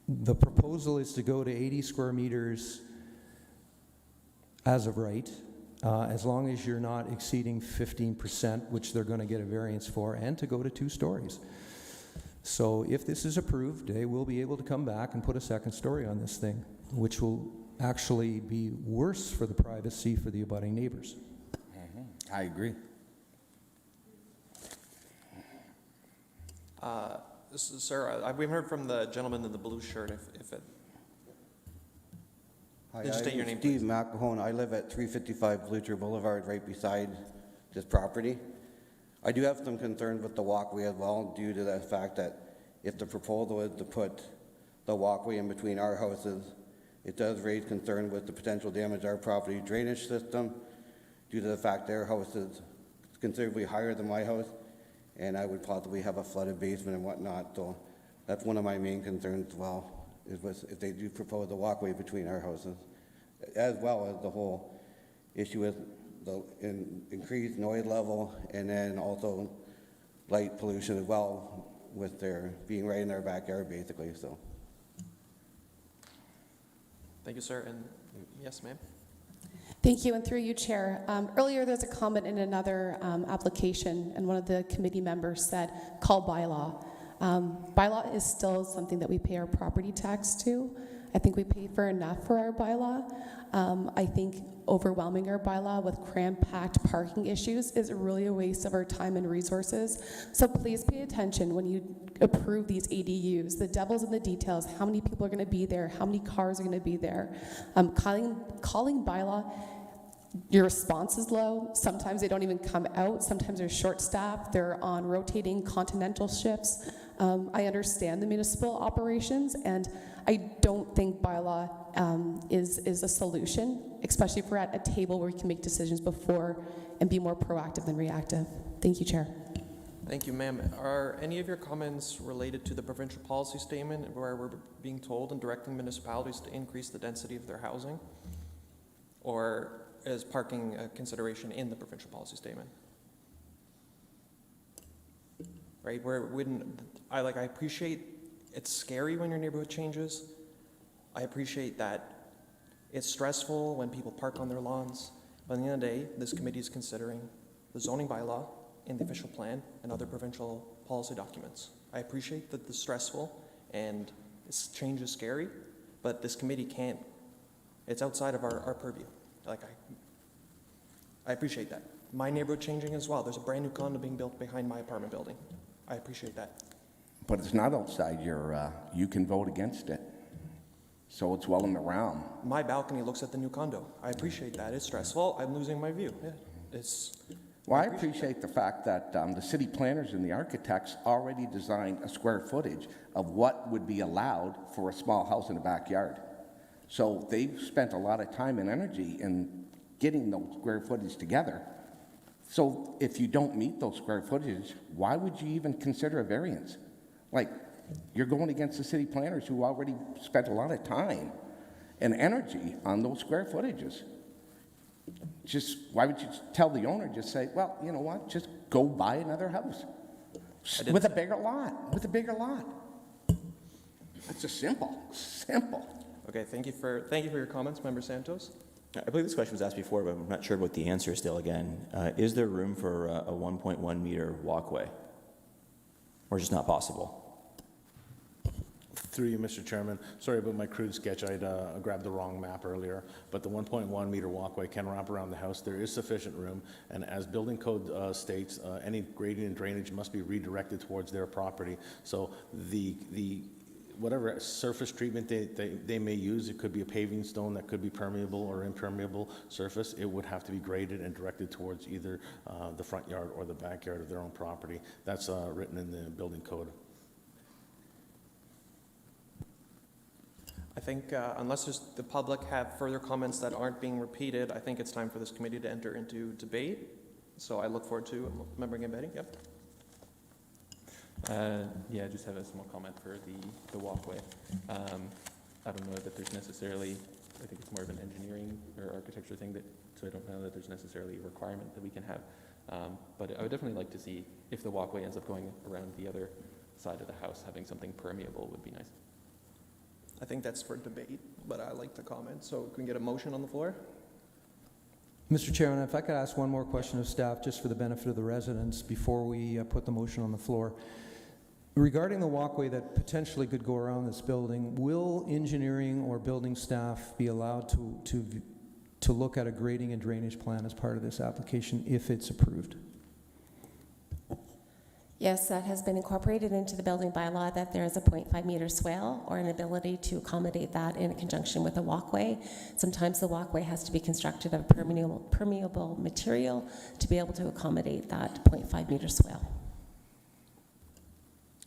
the proposal is to go to 80 square meters as of right, as long as you're not exceeding 15%, which they're going to get a variance for, and to go to 2 stories. So if this is approved, they will be able to come back and put a second story on this thing, which will actually be worse for the privacy for the abutting neighbors. I agree. Sir, we've heard from the gentleman in the blue shirt. If it, Hi, just state your I'm name, Steve please. McElhone. I live at 355 Blucher Boulevard, right beside this property. I do have some concerns with the walkway as well, due to the fact that if the proposal is to put the walkway in between our houses It does raise concern with the potential damage to our property drainage system due to the fact their house is considerably higher than my house, and I would possibly have a flooded basement and whatnot. So that's one of my main concerns as well, is if they do propose a walkway between our houses, as well as the whole issue with the increased noise level, and then also light pollution as well, with their being right in their backyard, basically. So. Thank you, sir. And yes, ma'am. Thank you, and through you, Chair. Earlier, there's a comment in another application, and one of the committee members said, call bylaw. Bylaw is still something that we pay our property tax to. I think we pay for enough for our bylaw. I think overwhelming our bylaw with cram-packed parking issues is really a waste of our time and resources. So please pay attention when you approve these ADUs. The devil's in the details. How many people are going to be there? How many cars are going to be there? Calling bylaw, your response is low. Sometimes they don't even come out. Sometimes they're short-staffed. They're on rotating continental shifts. I understand the municipal operations, and I don't think bylaw is a solution, especially if we're at a table where we can make decisions before and be more proactive than reactive. Thank you, Chair. Thank you, ma'am. Are any of your comments related to the provincial policy statement where we're being told and directing municipalities to increase the density of their housing? Or is parking a consideration in the provincial policy statement? Right, I appreciate it's scary when your neighborhood changes. I appreciate that it's stressful when people park on their lawns. But at the end of the day, this committee is considering the zoning bylaw and the official plan and other provincial policy documents. I appreciate that it's stressful and this change is scary, but this committee can't, it's outside of our purview. I appreciate that. My neighborhood changing as well. There's a brand new condo being built behind my apartment building. I appreciate that. But it's not outside your, you can vote against it. So it's well in the realm. My balcony looks at the new condo. I appreciate that. It's stressful. I'm losing my view. Yeah, Well, I appreciate the fact that the city planners and the architects already designed a square footage of what would be allowed for a small house in a backyard. So they've spent a lot of time and energy in getting those square footage together. So if you don't meet those square footage, why would you even consider a variance? Like, you're going against the city planners who already spent a lot of time and energy on those square footages. Just, why would you tell the owner, just say, well, you know what, just go buy another house with a bigger lot, That's just simple. Okay, thank you for your comments, Member Santos. I believe this question was asked before, but I'm not sure what the answer is still again. Is there room for a 1.1 meter walkway? Or just not possible? Through you, Mr. Chairman. Sorry about my crude sketch. I'd grabbed the wrong map earlier, but the 1.1 meter walkway can wrap around the house. There is sufficient room, and as building code states, any grading and drainage must be redirected towards their property. So the whatever surface treatment they may use, it could be a paving stone that could be permeable or impermeable surface, it would have to be graded and directed towards either the front yard or the backyard of their own property. That's written in the building code. I think unless the public have further comments that aren't being repeated, I think it's time for this committee to enter into debate. So I look forward to Member Gambetti. Yep. Yeah, I just have a small comment for the walkway. I don't know that there's necessarily, I think it's more of an engineering or architecture thing, so I don't know that there's necessarily a requirement that we can have. But I would definitely like to see if the walkway ends up going around the other side of the house, having something permeable would be nice. I think that's for debate, but I like the comment. So can we get a motion on the floor? Mr. Chairman, if I could ask one more question of staff, just for the benefit of the residents, before we put the motion on the floor. Regarding the walkway that potentially could go around this building, will engineering or building staff be allowed to look at a grading and drainage plan as part of this application if it's approved? Yes, that has been incorporated into the building bylaw, that there is a 0.5 meter swale or an ability to accommodate that in conjunction with a walkway. Sometimes the walkway has to be constructed of permeable material to be able to accommodate that 0.5 meter swale.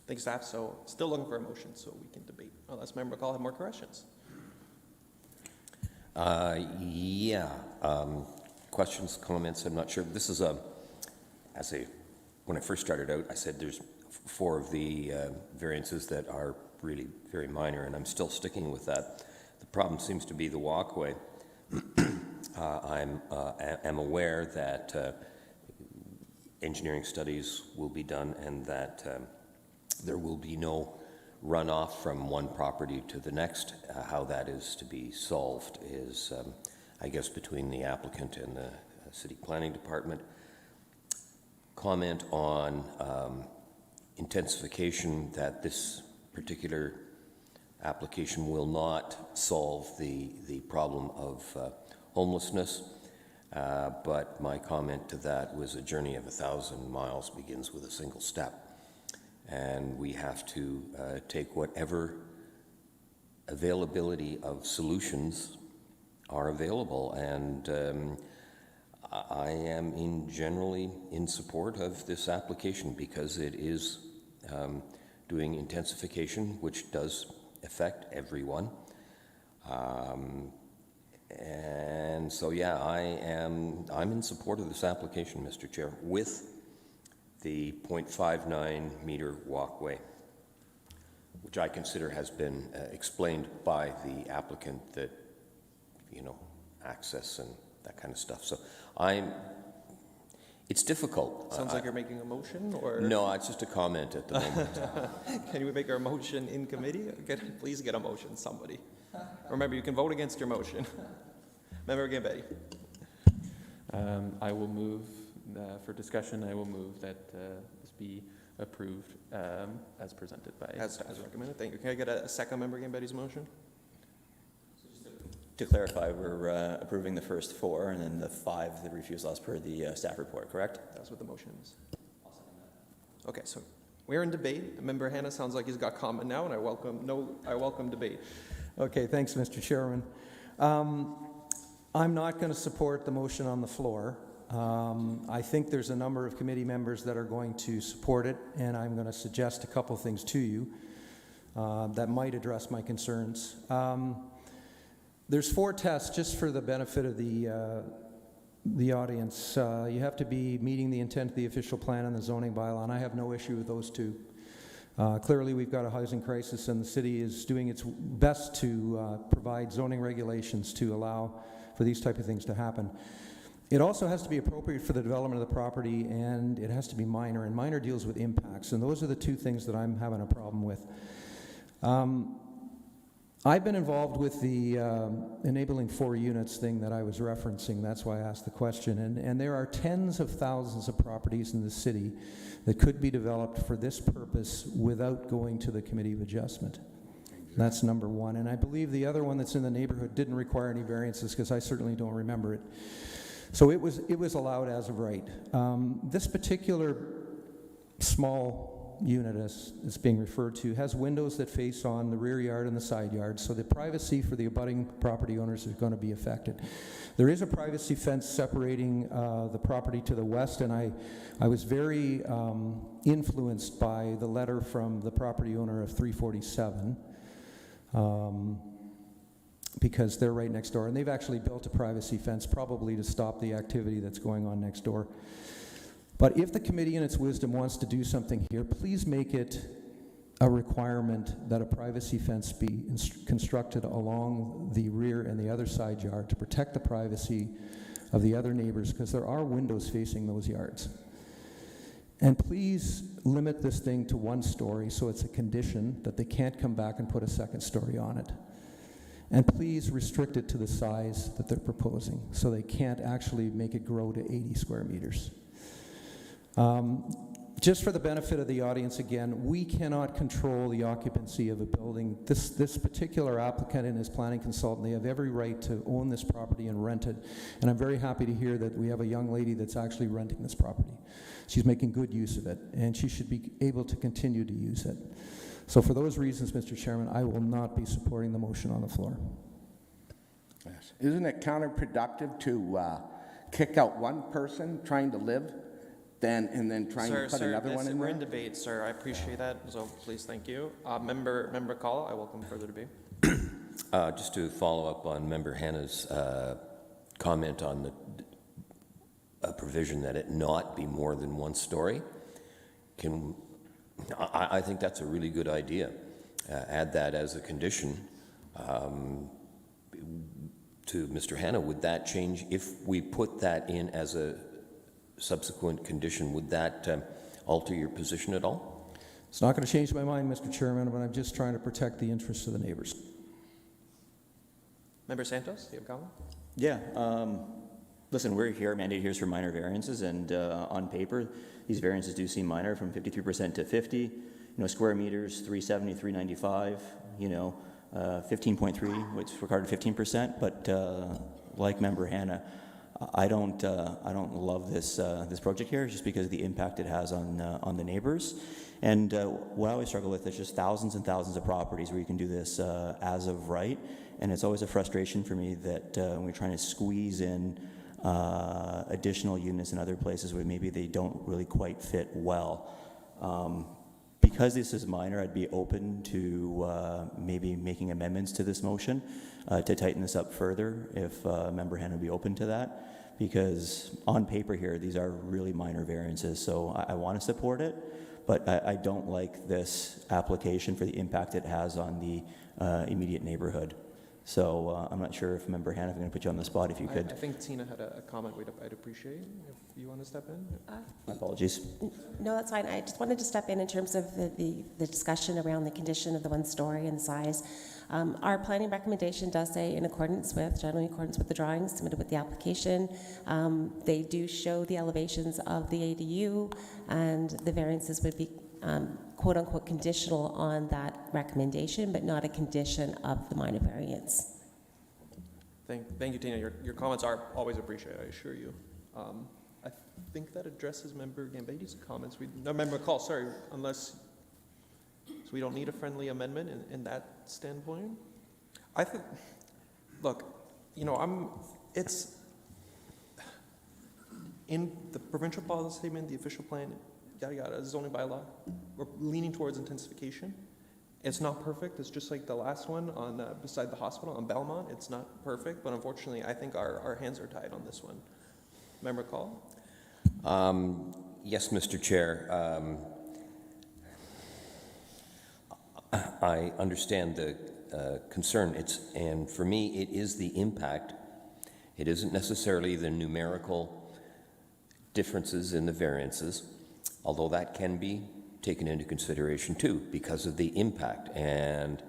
Thanks, staff. So still looking for a motion so we can debate. Unless Member McCall have more questions. Yeah. Questions, comments? I'm not sure. This is when I first started out, I said there's 4 of the variances that are really very minor, and I'm still sticking with that. The problem seems to be the walkway. I'm aware that engineering studies will be done and that there will be no runoff from one property to the next. How that is to be solved is, I guess, between the applicant and the city planning department. Comment on intensification, that this particular application will not solve the problem of homelessness, but my comment to that was a journey of 1,000 miles begins with a single step, and we have to take whatever availability of solutions are available, and I am generally in support of this application because it is doing intensification, which does affect everyone. And so, yeah, I'm in support of this application, Mr. Chair, with the 0.59 meter walkway, which I consider has been explained by the applicant, that, you know, access and that kind of stuff. So it's difficult. Sounds like you're making a motion, or? No, it's just a comment at the moment. Can you make a motion in committee? Please get a motion, somebody. Remember, you can vote against your motion. Member Gambetti. I will move, for discussion, I will move that this be approved as presented by As recommended, thank you. Can I get a second, Member Gambetti's motion? To clarify, we're approving the first 4 and then the 5, the refusal as per the staff report, correct? That's what the motion is. Okay, so we're in debate. Member Hanna sounds like he's got comment now, and I welcome debate. Okay, thanks, Mr. Chairman. I'm not going to support the motion on the floor. I think there's a number of committee members that are going to support it, and I'm going to suggest a couple things to you that might address my concerns. There's 4 tests, just for the benefit of the audience. You have to be meeting the intent of the official plan and the zoning bylaw, and I have no issue with those 2. Clearly, we've got a housing crisis, and the city is doing its best to provide zoning regulations to allow for these type of things to happen. It also has to be appropriate for the development of the property, and it has to be minor, and minor deals with impacts, and those are the 2 things that I'm having a problem with. I've been involved with the enabling 4 units thing that I was referencing. That's why I asked the question. And there are tens of thousands of properties in the city that could be developed for this purpose without going to the Committee of Adjustment. That's number 1. And I believe the other one that's in the neighborhood didn't require any variances, because I certainly don't remember it. So it was allowed as of right. This particular small unit, as it's being referred to, has windows that face on the rear yard and the side yard, so the privacy for the abutting property owners is going to be affected. There is a privacy fence separating the property to the west, and I was very influenced by the letter from the property owner of 347, because they're right next door, and they've actually built a privacy fence probably to stop the activity that's going on next door. But if the committee in its wisdom wants to do something here, please make it a requirement that a privacy fence be constructed along the rear and the other side yard to protect the privacy of the other neighbors, because there are windows facing those yards. And please limit this thing to 1 story, so it's a condition that they can't come back and put a 2nd story on it. And please restrict it to the size that they're proposing, so they can't actually make it grow to 80 square meters. Just for the benefit of the audience again, we cannot control the occupancy of a building. This particular applicant and his planning consultant, they have every right to own this property and rent it. And I'm very happy to hear that we have a young lady that's actually renting this property. She's making good use of it, and she should be able to continue to use it. So for those reasons, Mr. Chairman, I will not be supporting the motion on the floor. Yes. Isn't it counterproductive to kick out one person trying to live and then trying to put another one in We're there? in debate, sir. I appreciate that, so please, thank you. Member Call, I welcome further debate. Just to follow up on Member Hannah's comment on the provision that it not be more than one story, I think that's a really good idea. Add that as a condition to Mr. Hannah. Would that change if we put that in as a subsequent condition? Would that alter your position at all? It's not going to change my mind, Mr. Chairman, but I'm just trying to protect the interests of the neighbors. Member Santos, do you have a comment? Yeah. Listen, we're here, mandated here for minor variances, and on paper, these variances do seem minor, from 53% to 50. You know, square meters, 370, 395. You know, 15.3, which regarded 15%. But like Member Hannah, I don't love this this project here, just because of the impact it has on the neighbors. And what I always struggle with is just thousands and thousands of properties where you can do this as of right. And it's always a frustration for me that when we're trying to squeeze in additional units in other places where maybe they don't really quite fit well. Because this is minor, I'd be open to maybe making amendments to this motion to tighten this up further, if Member Hannah would be open to that. Because on paper here, these are really minor variances, so I want to support it, but I don't like this application for the impact it has on the immediate neighborhood. So I'm not sure if Member Hannah, if I'm going to put you on the spot, if you could. I think Tina had a comment I'd appreciate if you want to step in. My apologies. No, that's fine. I just wanted to step in terms of the discussion around the condition of the one story and the size. Our planning recommendation does say generally in accordance with the drawings submitted with the application. They do show the elevations of the ADU, and the variances would be quote unquote conditional on that recommendation, but not a condition of the minor variance. Thank you, Tina. Your comments are always appreciated, I assure you. I think that addresses Member Gambetti's comments. Member McCall, sorry, so we don't need a friendly amendment in that standpoint? I think, look, you know, it's in the provincial policy statement, the official plan, yada yada, zoning bylaw, we're leaning towards intensification. It's not perfect. It's just like the last one on beside the hospital on Belmont. It's not perfect, but unfortunately, I think our hands are tied on this one. Member Call? Yes, Mr. Chair. I understand the concern. And for me, it is the impact. It isn't necessarily the numerical differences in the variances, although that can be taken into consideration too, because of the impact. And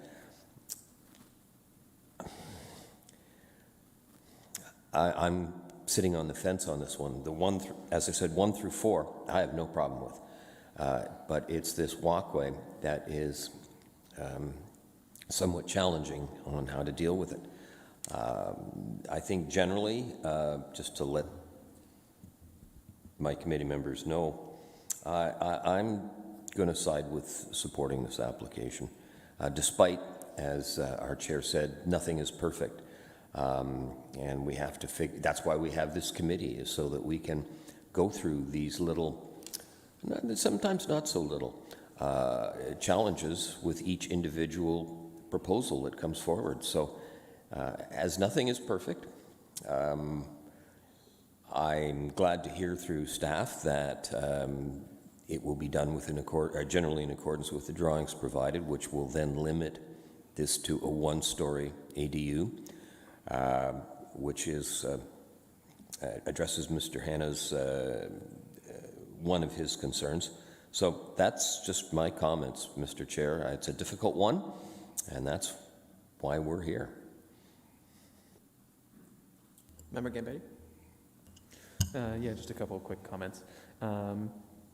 I'm sitting on the fence on this one. As I said, 1 through 4, I have no problem with. But it's this walkway that is somewhat challenging on how to deal with it. I think generally, just to let my committee members know, I'm going to side with supporting this application, despite, as our chair said, nothing is perfect. And we have to figure, that's why we have this committee, is so that we can go through these little, sometimes not so little, challenges with each individual proposal that comes forward. So as nothing is perfect, I'm glad to hear through staff that it will be done generally in accordance with the drawings provided, which will then limit this to a 1-story ADU, which is addresses Mr. Hannah's one of his concerns. So that's just my comments, Mr. Chair. It's a difficult one, and that's why we're here. Member Gambetti? Yeah, just a couple of quick comments.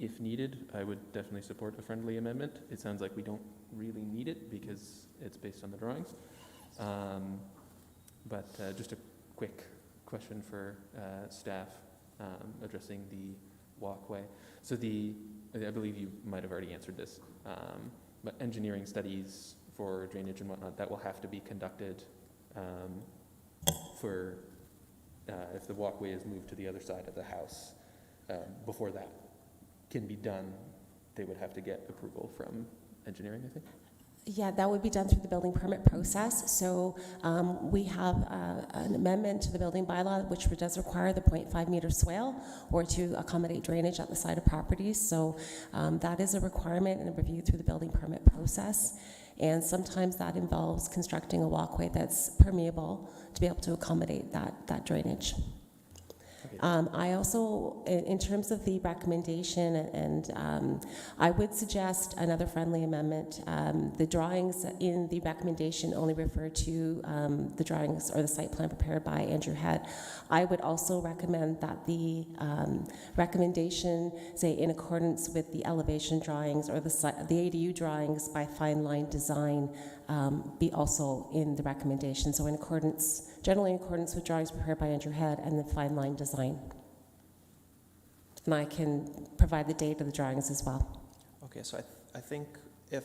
If needed, I would definitely support a friendly amendment. It sounds like we don't really need it because it's based on the drawings. But just a quick question for staff addressing the walkway. So I believe you might have already answered this, but engineering studies for drainage and whatnot, that will have to be conducted for if the walkway is moved to the other side of the house. Before that can be done, they would have to get approval from engineering, I think? Yeah, that would be done through the building permit process. So we have an amendment to the building bylaw which does require the 0.5 meter swale or to accommodate drainage at the side of properties. So that is a requirement and a review through the building permit process. And sometimes that involves constructing a walkway that's permeable to be able to accommodate that drainage. I also, in terms of the recommendation, and I would suggest another friendly amendment. The drawings in the recommendation only refer to the drawings or the site plan prepared by Andrew Head. I would also recommend that the recommendation say in accordance with the elevation drawings or the ADU drawings by Fine Line Design be also in the recommendation. So in accordance, generally in accordance with drawings prepared by Andrew Head and the Fine Line Design. And I can provide the date of the drawings as well. Okay, so I think if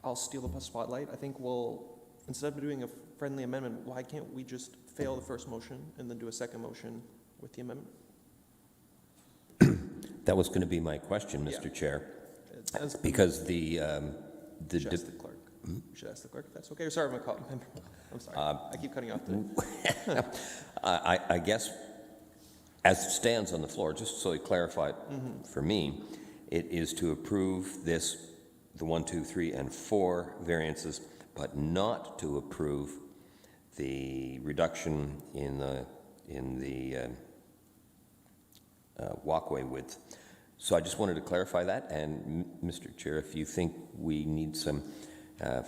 I'll steal the spotlight, I think we'll, instead of doing a friendly amendment, why can't we just fail the first motion and then do a second motion with the amendment? That was going to be my question, Mr. Chair, because the should ask the clerk. You should ask the clerk if that's okay. Sorry, I'm sorry. I keep cutting you off. I guess, as it stands on the floor, just so you clarify it for me, it is to approve this, the 1, 2, 3, and 4 variances, but not to approve the reduction in the walkway width. So I just wanted to clarify that, and Mr. Chair, if you think we need some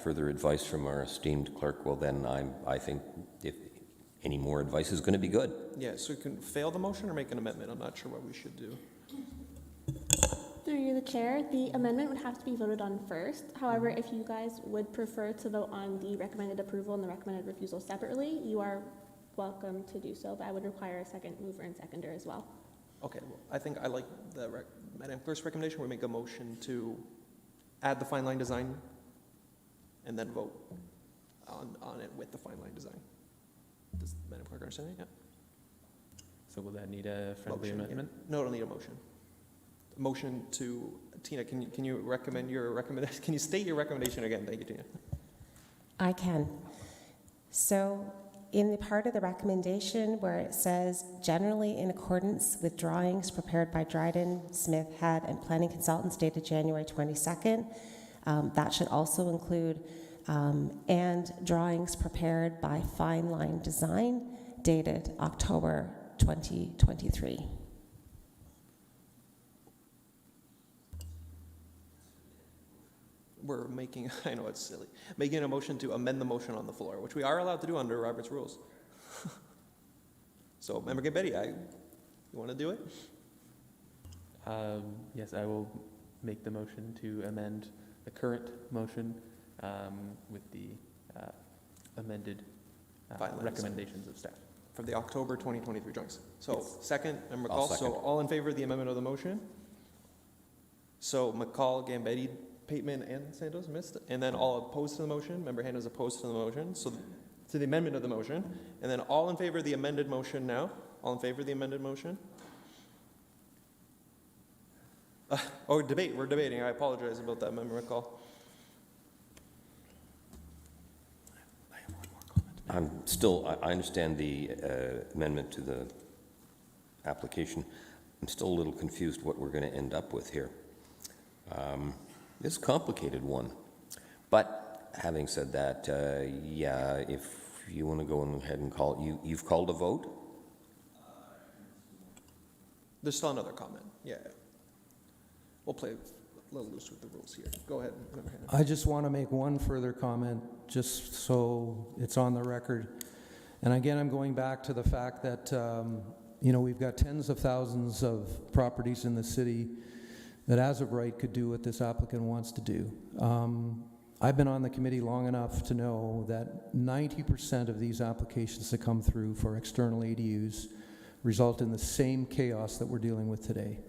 further advice from our esteemed clerk, well then I think if any more advice is going to be good. Yeah, so you can fail the motion or make an amendment. I'm not sure what we should do. Through the chair, the amendment would have to be voted on first. However, if you guys would prefer to vote on the recommended approval and the recommended refusal separately, you are welcome to do so, but I would require a second mover and seconder as well. Okay, well, I think I like the Madam Clerk's recommendation. We make a motion to add the Fine Line Design and then vote on it with the Fine Line Design. Does Madam Clerk understand that? Yeah. So will that need a friendly Motion, amendment? yeah. No, it'll need a motion. Motion to, Tina, can you recommend your recommendation? Can you state your recommendation again? Thank you, Tina. I can. So in the part of the recommendation where it says generally in accordance with drawings prepared by Dryden, Smith, Head, and planning consultants dated January 22nd, that should also include and drawings prepared by Fine Line Design dated October 2023. We're making, I know it's silly, making a motion to amend the motion on the floor, which we are allowed to do under Robert's rules. So, Member Gambetti, you want to do it? Yes, I will make the motion to amend the current motion with the amended Fine Line recommendations of staff. From the October 2023 drawings. So, Yes. second, Member I'll McCall. So, second. all in favor of the amendment of the motion? So, McCall, Gambetti, Pateman, and Santos missed. And then all opposed to the motion. Member Hanna is opposed to the motion. So, to the amendment of the motion. And then all in favor of the amended motion now? All in favor of the amended motion? Debate. We're debating. I apologize about that, Member McCall. I'm still, I understand the amendment to the application. I'm still a little confused what we're going to end up with here. It's a complicated one. But having said that, yeah, if you want to go ahead and call, you've called a vote? There's still another comment. Yeah. We'll play a little loose with the rules here. Go ahead, Member Hanna. I just want to make one further comment, just so it's on the record. And again, I'm going back to the fact that, we've got tens of thousands of properties in the city that as of right could do what this applicant wants to do. I've been on the committee long enough to know that 90% of these applications that come through for external ADUs result in the same chaos that we're dealing with today.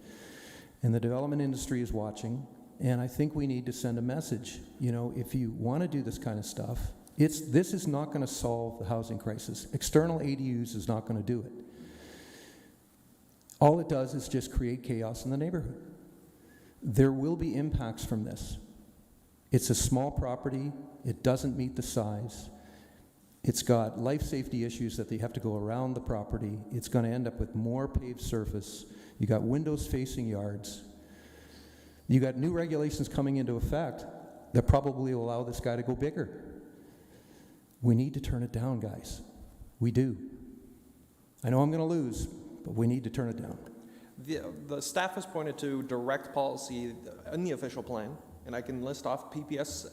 And the development industry is watching, and I think we need to send a message. If you want to do this kind of stuff, this is not going to solve the housing crisis. External ADUs is not going to do it. All it does is just create chaos in the neighborhood. There will be impacts from this. It's a small property. It doesn't meet the size. It's got life safety issues that they have to go around the property. It's going to end up with more paved surface. You got windows facing yards. You got new regulations coming into effect that probably will allow this guy to go bigger. We need to turn it down, guys. We do. I know I'm going to lose, but we need to turn it down. The staff has pointed to direct policy in the official plan, and I can list off PPS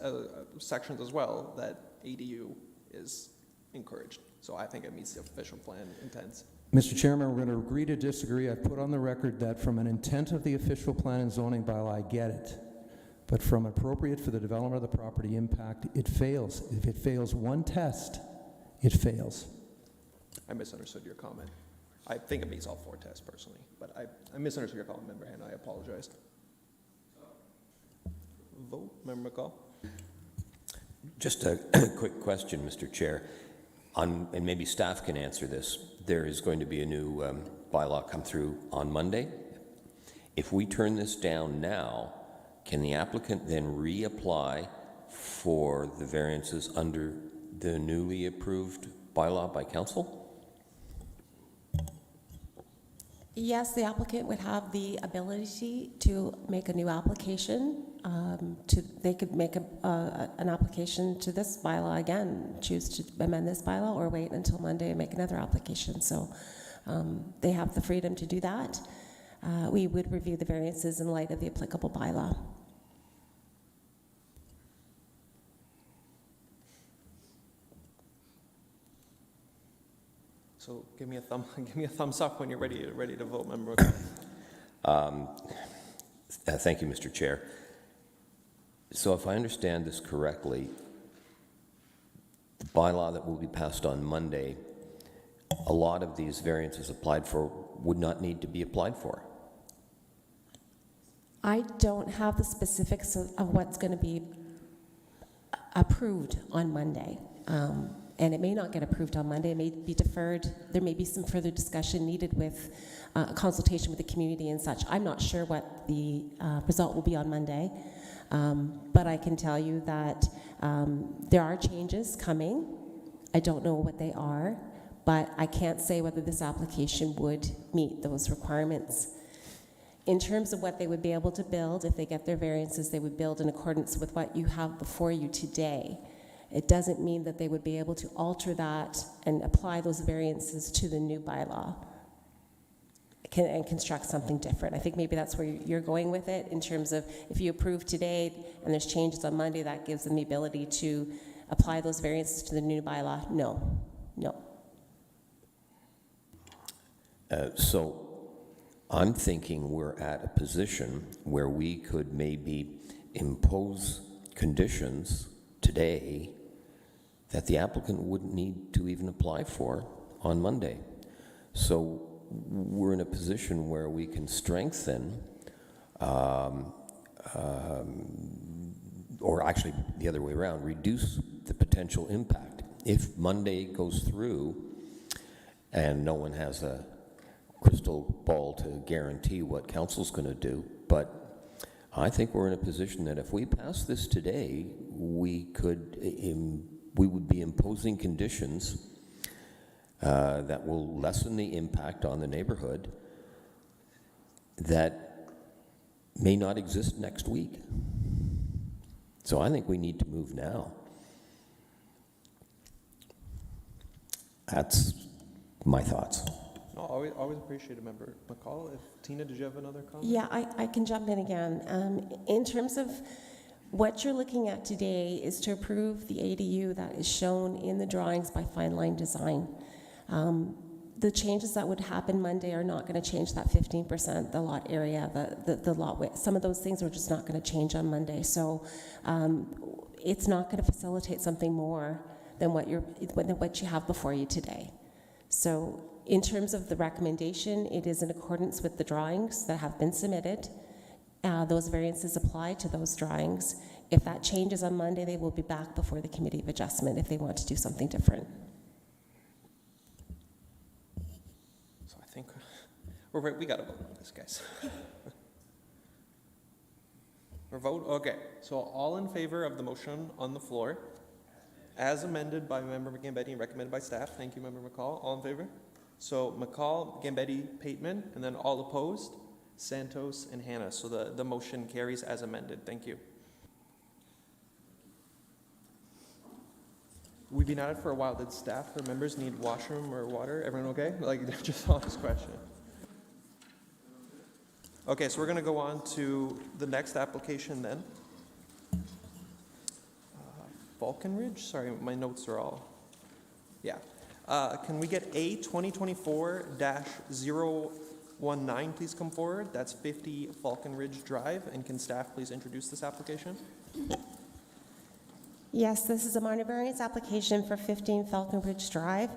sections as well that ADU is encouraged. So I think it meets the official plan intents. Mr. Chairman, we're going to agree to disagree. I've put on the record that from an intent of the official plan and zoning bylaw, I get it. But from appropriate for the development of the property impact, it fails. If it fails one test, it fails. I misunderstood your comment. I think it meets all 4 tests personally, but I misunderstood your comment, Member Hanna. I apologize. Vote, Member McCall. Just a quick question, Mr. Chair, and maybe staff can answer this. There is going to be a new bylaw come through on Monday. If we turn this down now, can the applicant then reapply for the variances under the newly approved bylaw by council? Yes, the applicant would have the ability to make a new application. They could make an application to this bylaw again, choose to amend this bylaw, or wait until Monday and make another application. So they have the freedom to do that. We would review the variances in light of the applicable bylaw. So give me a thumbs up when you're ready to vote, Member. Thank you, Mr. Chair. So if I understand this correctly, the bylaw that will be passed on Monday, a lot of these variances applied for would not need to be applied for. I don't have the specifics of what's going to be approved on Monday. And it may not get approved on Monday. It may be deferred. There may be some further discussion needed with consultation with the community and such. I'm not sure what the result will be on Monday. But I can tell you that there are changes coming. I don't know what they are, but I can't say whether this application would meet those requirements. In terms of what they would be able to build, if they get their variances, they would build in accordance with what you have before you today. It doesn't mean that they would be able to alter that and apply those variances to the new bylaw and construct something different. I think maybe that's where you're going with it, in terms of if you approve today and there's changes on Monday, that gives them the ability to apply those variances to the new bylaw. No. So I'm thinking we're at a position where we could maybe impose conditions today that the applicant wouldn't need to even apply for on Monday. So we're in a position where we can strengthen, or actually the other way around, reduce the potential impact. If Monday goes through and no one has a crystal ball to guarantee what council's going to do, but I think we're in a position that if we pass this today, we would be imposing conditions that will lessen the impact on the neighborhood that may not exist next week. So I think we need to move now. That's my thoughts. No, always appreciate it, Member McCall. Tina, did you have another comment? Yeah, I can jump in again. In terms of what you're looking at today is to approve the ADU that is shown in the drawings by Fine Line Design. The changes that would happen Monday are not going to change that 15%, the lot area, the lot width. Some of those things are just not going to change on Monday. So it's not going to facilitate something more than what you have before you today. So in terms of the recommendation, it is in accordance with the drawings that have been submitted. Those variances apply to those drawings. If that changes on Monday, they will be back before the Committee of Adjustment if they want to do something different. So I think we got to vote on this, guys. For vote? Okay. So all in favor of the motion on the floor, as amended by Member Gambetti and recommended by staff. Thank you, Member McCall. All in favor? So McCall, Gambetti, Pateman, and then all opposed, Santos and Hannah. So the motion carries as amended. Thank you. We've been at it for a while. Did staff or members need washroom or water? Everyone okay? Like, just honest question. Okay, so we're going to go on to the next application then. Falconridge? Sorry, my notes are all... Yeah. Can we get A 2024-019 please come forward? That's 50 Falconridge Drive. And can staff please introduce this application? Yes, this is a minor variance application for 15 Falcon Ridge Drive.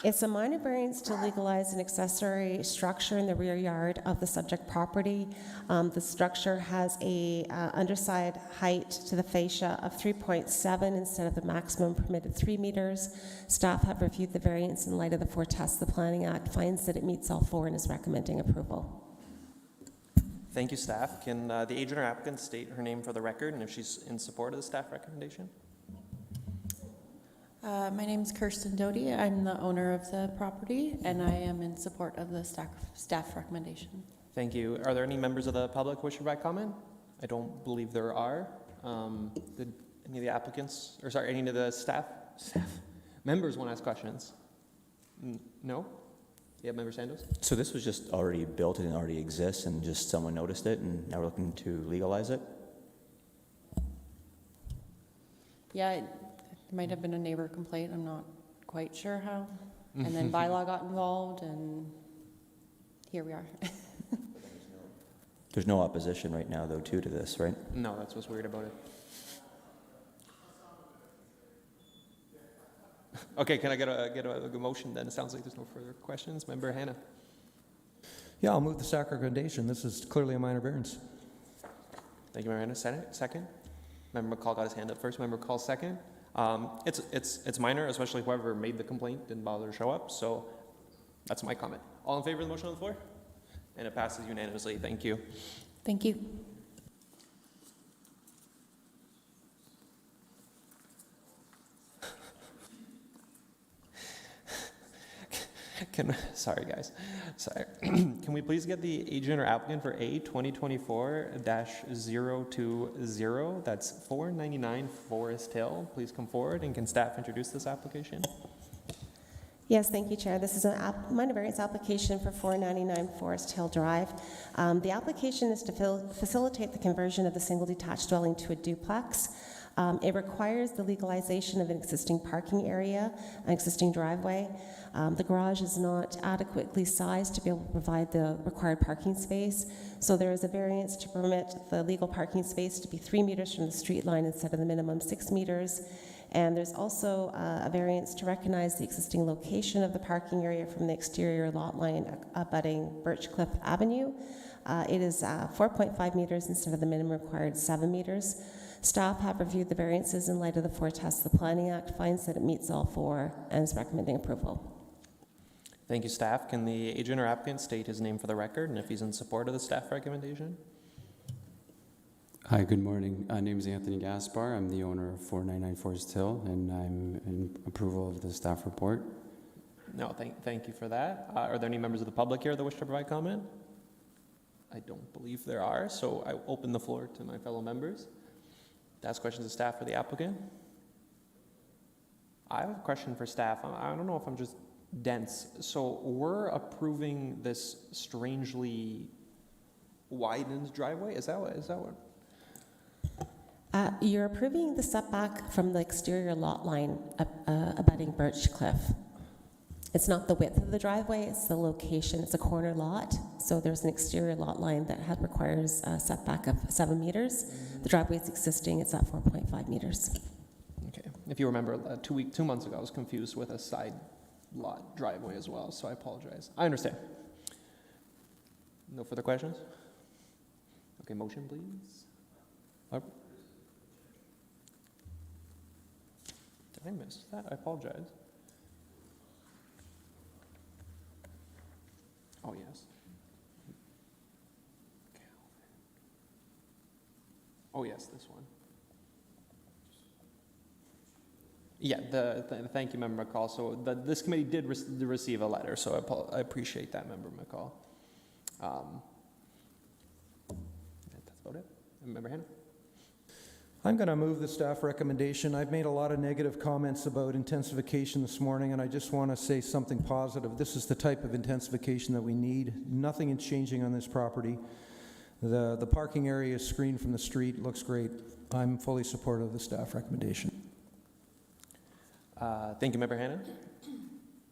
It's a minor variance to legalize an accessory structure in the rear yard of the subject property. The structure has a underside height to the fascia of 3.7 instead of the maximum permitted 3 meters. Staff have reviewed the variance in light of the 4 tests. The Planning Act finds that it meets all 4 and is recommending approval. Thank you, staff. Can the agent or applicant state her name for the record and if she's in support of the staff recommendation? My name's Kirsten Doty. I'm the owner of the property, and I am in support of the staff recommendation. Thank you. Are there any members of the public who wish to provide comment? I don't believe there are. Did any of the applicants, or sorry, any of the staff members want to ask questions? No? Yeah, Member Santos? So this was just already built and already exists, and just someone noticed it, and now we're looking to legalize it? Yeah, it might have been a neighbor complaint. I'm not quite sure how. And then bylaw got involved, and here we are. There's no opposition right now, though, to this, right? No, that's what's weird about it. Okay, can I get a motion then? It sounds like there's no further questions. Member Hannah. Yeah, I'll move the staff recommendation. This is clearly a minor variance. Thank you, Member Hannah. Second. Member McCall got his hand up first. Member McCall second. It's minor, especially whoever made the complaint didn't bother to show up. So that's my comment. All in favor of the motion on the floor? And it passes unanimously. Thank you. Thank you. Sorry, guys. Sorry. Can we please get the agent or applicant for A 2024-020? That's 499 Forest Hill. Please come forward, and can staff introduce this application? Yes, thank you, Chair. This is a minor variance application for 499 Forest Hill Drive. The application is to facilitate the conversion of the single detached dwelling to a duplex. It requires the legalization of an existing parking area, an existing driveway. The garage is not adequately sized to be able to provide the required parking space, so there is a variance to permit the legal parking space to be 3 meters from the street line instead of the minimum 6 meters. And there's also a variance to recognize the existing location of the parking area from the exterior lot line abutting Birchcliff Avenue. It is 4.5 meters instead of the minimum required 7 meters. Staff have reviewed the variances in light of the 4 tests. The Planning Act finds that it meets all 4 and is recommending approval. Thank you, staff. Can the agent or applicant state his name for the record and if he's in support of the staff recommendation? Hi, good morning. My name is Anthony Gaspar. I'm the owner of 499 Forest Hill, and I'm in approval of the staff report. No, thank you for that. Are there any members of the public here that wish to provide comment? I don't believe there are, so I open the floor to my fellow members to ask questions of staff or the applicant. I have a question for staff. I don't know if I'm just dense. So we're approving this strangely widened driveway? Is that what? You're approving the setback from the exterior lot line abutting Birchcliff. It's not the width of the driveway, it's the location. It's a corner lot, so there's an exterior lot line that requires a setback of 7 meters. The driveway is existing, it's at 4.5 meters. Okay. If you remember, 2 months ago, I was confused with a side lot driveway as well, so I apologize. I understand. No further questions? Okay, motion, please. Did I miss that? I apologize. Oh, yes. Oh, yes, this one. Yeah, thank you, Member McCall. So this committee did receive a letter, so I appreciate that, Member McCall. That's about it. Member Hanna? I'm going to move the staff recommendation. I've made a lot of negative comments about intensification this morning, and I just want to say something positive. This is the type of intensification that we need. Nothing is changing on this property. The parking area is screened from the street. It looks great. I'm fully supportive of the staff recommendation. Thank you, Member Hanna.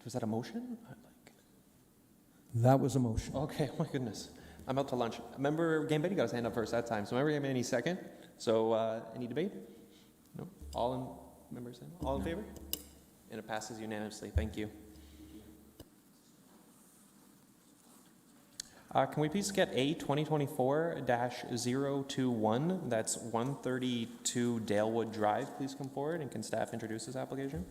Was that a motion? That was a motion. Okay, oh my goodness. I'm out to lunch. Member Gambini got his hand up first that time, so Member Gambini second. So any debate? No? Members all in favor? And it passes unanimously. Thank you. Can we please get A 2024-021, that's 132 Dalewood Drive, please come forward, and can staff introduce this application?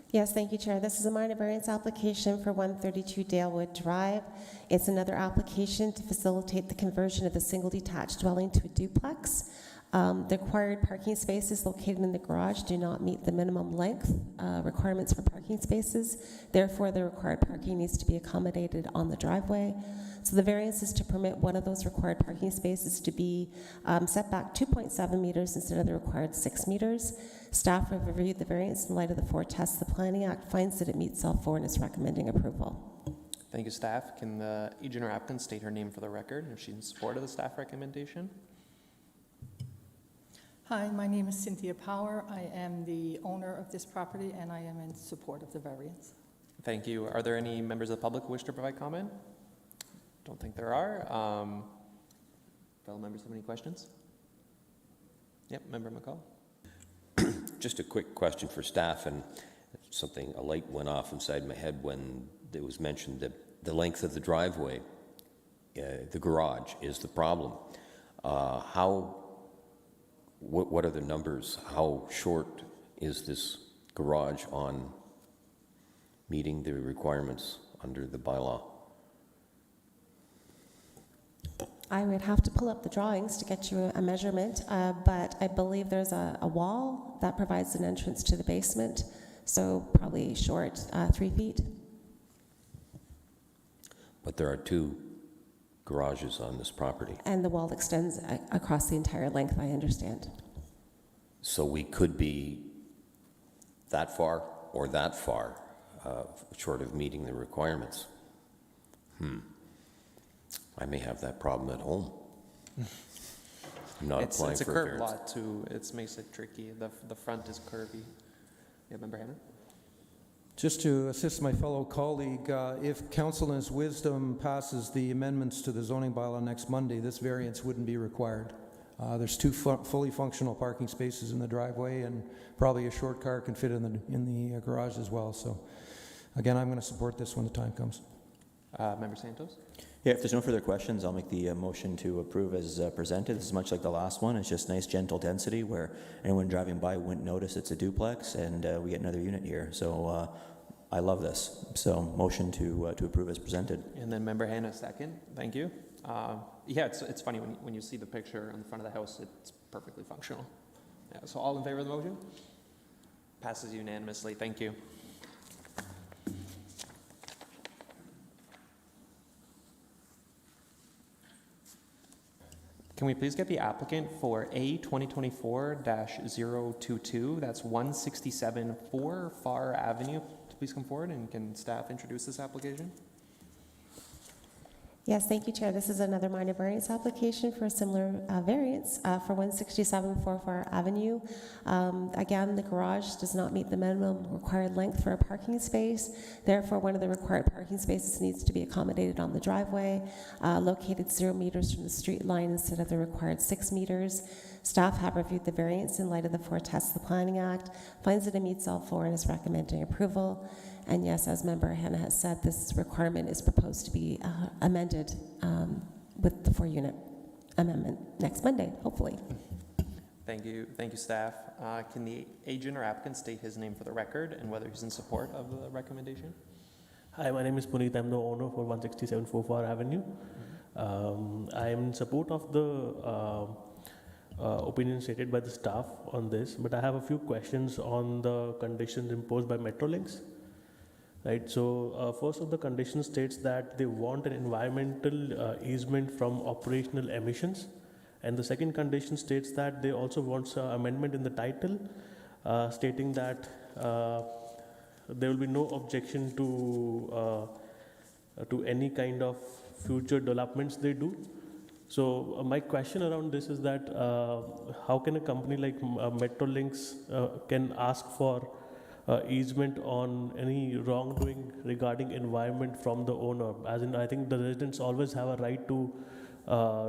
Yes, thank you, Chair. This is a minor variance application for 132 Dalewood Drive. It's another application to facilitate the conversion of the single detached dwelling to a duplex. The required parking spaces located in the garage do not meet the minimum length requirements for parking spaces. Therefore, the required parking needs to be accommodated on the driveway. So the variance is to permit one of those required parking spaces to be set back 2.7 meters instead of the required 6 meters. Staff have reviewed the variance in light of the 4 tests. The Planning Act finds that it meets all 4 and is recommending approval. Thank you, staff. Can the agent or applicant state her name for the record and if she's in support of the staff recommendation? Hi, my name is Cynthia Power. I am the owner of this property and I am in support of the variance. Thank you. Are there any members of the public who wish to provide comment? Don't think there are. Fellow members have any questions? Yep, Member McCall. Just a quick question for staff, and a light went off inside my head when it was mentioned that the length of the driveway, the garage, is the problem. What are the numbers? How short is this garage on meeting the requirements under the bylaw? I would have to pull up the drawings to get you a measurement, but I believe there's a wall that provides an entrance to the basement, so probably short 3 feet. But there are 2 garages on this property. And the wall extends across the entire length, I understand. So we could be that far or that far short of meeting the requirements. I may have that problem at home. I'm not applying It's a for curved variance. lot too. It makes it tricky. The front is curvy. Yeah, Member Hanna? Just to assist my fellow colleague, if council in its wisdom passes the amendments to the zoning bylaw next Monday, this variance wouldn't be required. There's 2 fully functional parking spaces in the driveway, and probably a short car can fit in the garage as well. So, again, I'm going to support this when the time comes. Member Santos? Yeah, if there's no further questions, I'll make the motion to approve as presented. This is much like the last one. It's just nice, gentle density where anyone driving by wouldn't notice it's a duplex, and we get another unit here. So I love this. So motion to approve as presented. And then Member Hanna second. Thank you. Yeah, it's funny when you see the picture on the front of the house, it's perfectly functional. Yeah, so all in favor of the motion? Passes unanimously. Thank you. Can we please get the applicant for A 2024-022, that's 167 4 Far Avenue, to please come forward, and can staff introduce this application? Yes, thank you, Chair. This is another minor variance application for a similar variance for 167 4 Far Avenue. Again, the garage does not meet the minimum required length for a parking space. Therefore, one of the required parking spaces needs to be accommodated on the driveway, located 0 meters from the street line instead of the required 6 meters. Staff have reviewed the variance in light of the 4 tests of the Planning Act, finds that it meets all 4 and is recommending approval. And yes, as Member Hanna has said, this requirement is proposed to be amended with the 4-unit amendment next Monday, hopefully. Thank you, staff. Can the agent or applicant state his name for the record and whether he's in support of the recommendation? Hi, my name is Puneet. I'm the owner for 167 4 Far Avenue. I am in support of the opinion stated by the staff on this, but I have a few questions on the conditions imposed by Metrolinx. Right, so first of the condition states that they want an environmental easement from operational emissions, and the second condition states that they also want an amendment in the title stating that there will be no objection to any kind of future developments they do. So my question around this is that how can a company like Metrolinx can ask for easement on any wrongdoing regarding environment from the owner? As in, I think the residents always have a right to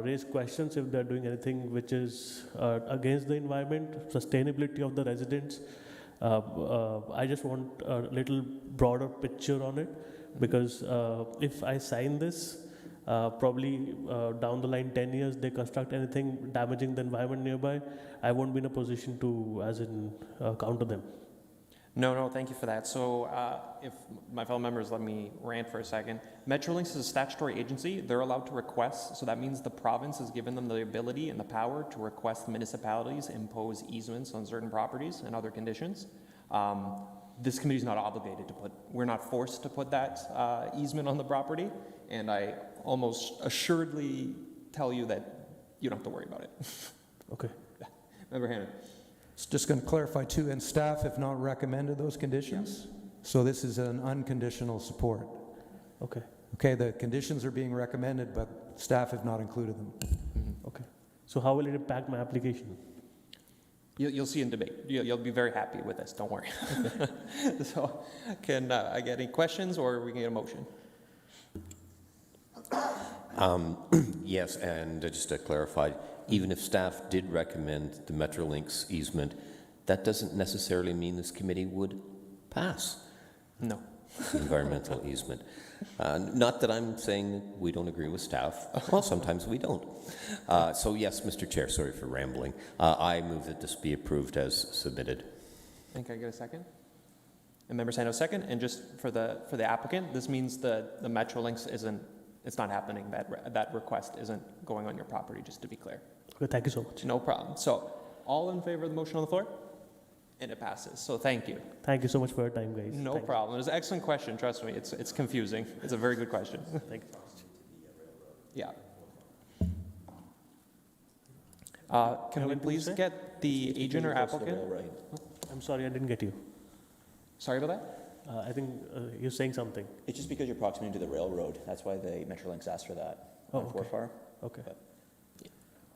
raise questions if they're doing anything which is against the environment, sustainability of the residents. I just want a little broader picture on it, because if I sign this, probably down the line 10 years they construct anything damaging the environment nearby, I won't be in a position to, as in, counter them. No, thank you for that. So if my fellow members let me rant for a second. Metrolinx is a statutory agency. They're allowed to request, so that means the province has given them the ability and the power to request municipalities impose easements on certain properties and other conditions. This committee is not obligated to we're not forced to put that easement on the property, and I almost assuredly tell you that you don't have to worry about it. Okay. Member Hannon. Just going to clarify too, and staff have not recommended those conditions? So this is an unconditional support? Okay. Okay, the conditions are being recommended, but staff have not included them. Okay. So how will it impact my application? You'll see in debate. You'll be very happy with this, don't worry. So can I get any questions, or we can get a motion? Yes, and just to clarify, even if staff did recommend the Metrolinx easement, that doesn't necessarily mean this committee would pass. No. The environmental easement. Not that I'm saying we don't agree with staff. Well, sometimes we don't. So yes, Mr. Chair, sorry for rambling. I move that this be approved as submitted. And can I get a second? And Member Sando second. And just for the applicant, this means the Metrolinx isn't. It's not happening. That request isn't going on your property. Just to be clear. Okay, thank you so much. No problem. So, all in favor of the motion on the floor? And it passes. So thank you. Thank you so much for your time, guys. No problem. It was an excellent question. Trust me, it's confusing. It's a very good question. Thank you. Yeah. Can we please get the agent or applicant? I'm sorry, I didn't get you. Sorry about that? I think you're saying something. It's just because you're proximate to the railroad. That's why the Metrolinx asked for that. Oh, on Fort Far. Okay. All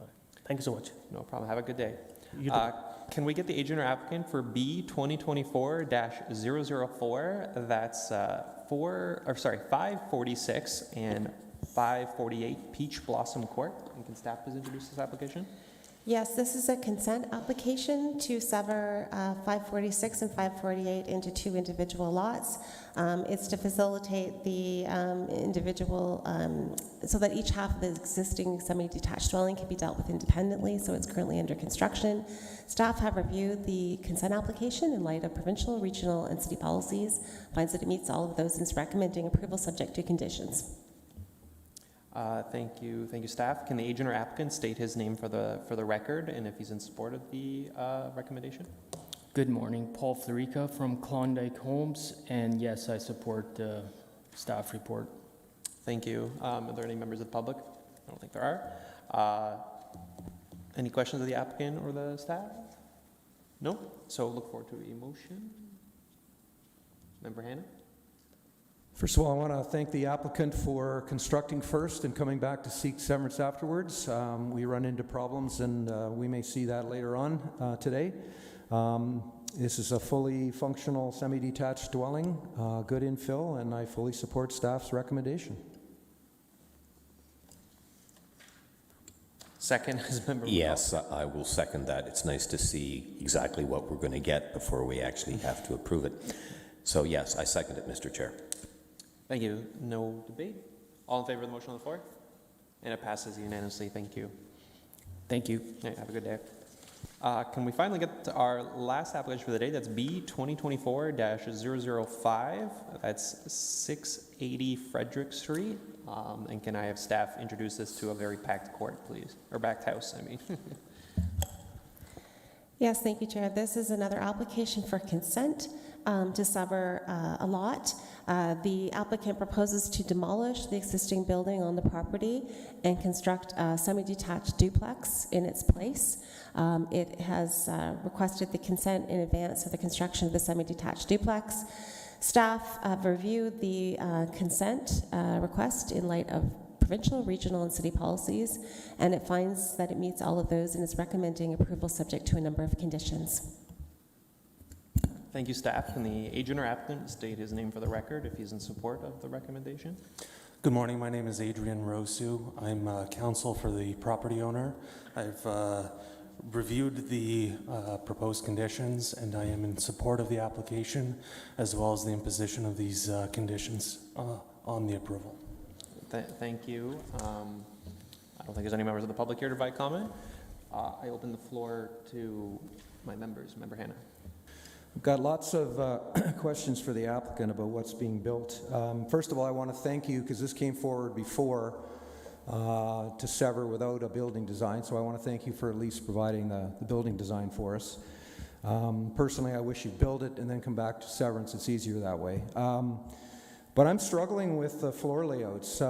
right. Thank you so much. No problem. Have a good day. You too. Can we get the agent or applicant for B 2024-004? That's 546 and 548 Peach Blossom Court. And can staff please introduce this application? Yes, this is a consent application to sever 546 and 548 into two individual lots. It's to facilitate the individual, so that each half of the existing semi-detached dwelling can be dealt with independently, so it's currently under construction. Staff have reviewed the consent application in light of provincial, regional, and city policies, finds that it meets all of those and is recommending approval subject to conditions. Thank you, staff. Can the agent or applicant state his name for the record and if he's in support of the recommendation? Good morning, Paul Florica from Klondike Homes, and yes, I support the staff report. Thank you. Are there any members of the public? I don't think there are. Any questions of the applicant or the staff? No? So look forward to a motion. Member Hanna? First of all, I want to thank the applicant for constructing first and coming back to seek severance afterwards. We run into problems, and we may see that later on today. This is a fully functional semi-detached dwelling, good infill, and I fully support staff's recommendation. Second is Member Yes, I will second that. It's nice to see exactly what we're going to get before we actually have to approve it. So yes, I second it, Mr. Chair. Thank you. No debate. All in favor of the motion on the floor? And it passes unanimously. Thank you. Thank you. Yeah, have a good day. Can we finally get to our last application for the day? That's B 2024-005. That's 680 Frederick Street. And can I have staff introduce this to a very packed court, please? Or packed house, I mean. Yes, thank you, Chair. This is another application for consent to sever a lot. The applicant proposes to demolish the existing building on the property and construct a semi-detached duplex in its place. It has requested the consent in advance of the construction of the semi-detached duplex. Staff have reviewed the consent request in light of provincial, regional, and city policies, and it finds that it meets all of those and is recommending approval subject to a number of conditions. Thank you, staff. Can the agent or applicant state his name for the record if he's in support of the recommendation? Good morning. My name is Adrian Rosu. I'm counsel for the property owner. I've reviewed the proposed conditions, and I am in support of the application as well as the imposition of these conditions on the approval. Thank you. I don't think there's any members of the public here to provide comment. I open the floor to my members. Member Hanna. We've got lots of questions for the applicant about what's being built. First of all, I want to thank you because this came forward before to sever without a building design, so I want to thank you for at least providing the building design for us. Personally, I wish you'd build it and then come back to severance. It's easier that way. But I'm struggling with the floor layouts.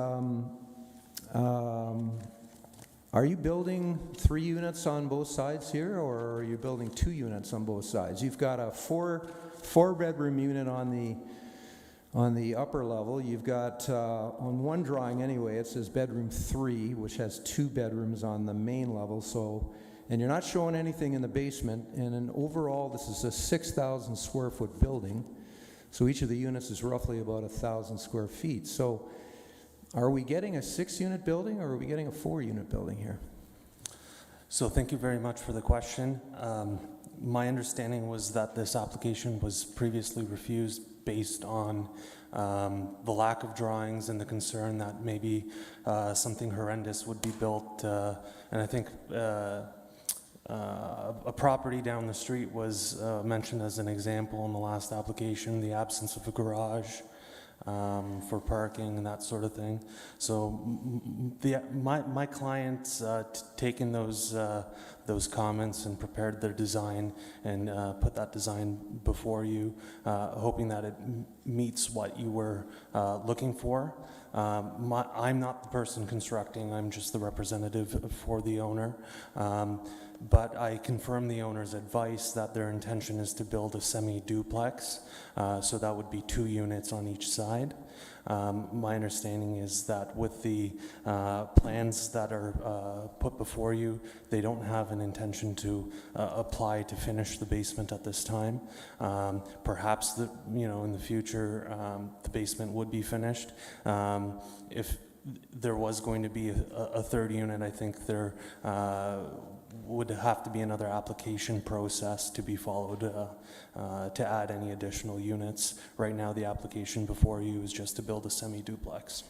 Are you building 3 units on both sides here, or are you building 2 units on both sides? You've got a four-bedroom unit on the upper level. You've got, on one drawing anyway, it says bedroom 3, which has 2 bedrooms on the main level. So, and you're not showing anything in the basement. And in overall, this is a 6,000 square foot building. So each of the units is roughly about 1,000 square feet. So are we getting a 6-unit building, or are we getting a 4-unit building here? So thank you very much for the question. My understanding was that this application was previously refused based on the lack of drawings and the concern that maybe something horrendous would be built. And I think a property down the street was mentioned as an example in the last application, the absence of a garage for parking and that sort of thing. So my client's taken those comments and prepared their design and put that design before you, hoping that it meets what you were looking for. I'm not the person constructing, I'm just the representative for the owner. But I confirm the owner's advice that their intention is to build a semi-duplex, so that would be 2 units on each side. My understanding is that with the plans that are put before you, they don't have an intention to apply to finish the basement at this time. Perhaps in the future the basement would be finished. If there was going to be a 3rd unit, I think there would have to be another application process to be followed to add any additional units. Right now, the application before you is just to build a semi-duplex.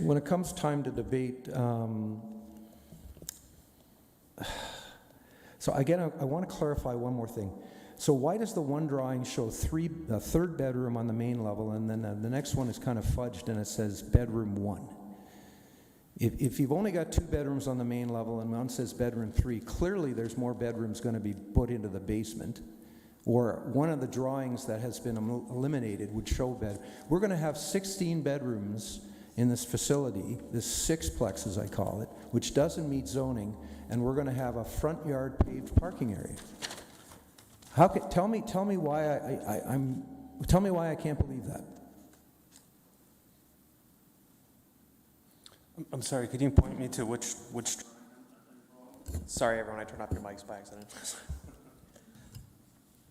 When it comes time to debate, so again, I want to clarify one more thing. So why does the one drawing show a 3rd bedroom on the main level, and then the next one is kind of fudged and it says bedroom 1? If you've only got 2 bedrooms on the main level and one says bedroom 3, clearly there's more bedrooms going to be put into the basement. Or one of the drawings that has been eliminated would show bed. We're going to have 16 bedrooms in this facility, this 6-plex as I call it, which doesn't meet zoning, and we're going to have a front yard paved parking area. Tell me why I can't believe that. I'm sorry, could you point me to which? Sorry, everyone, I turned off your mics by accident.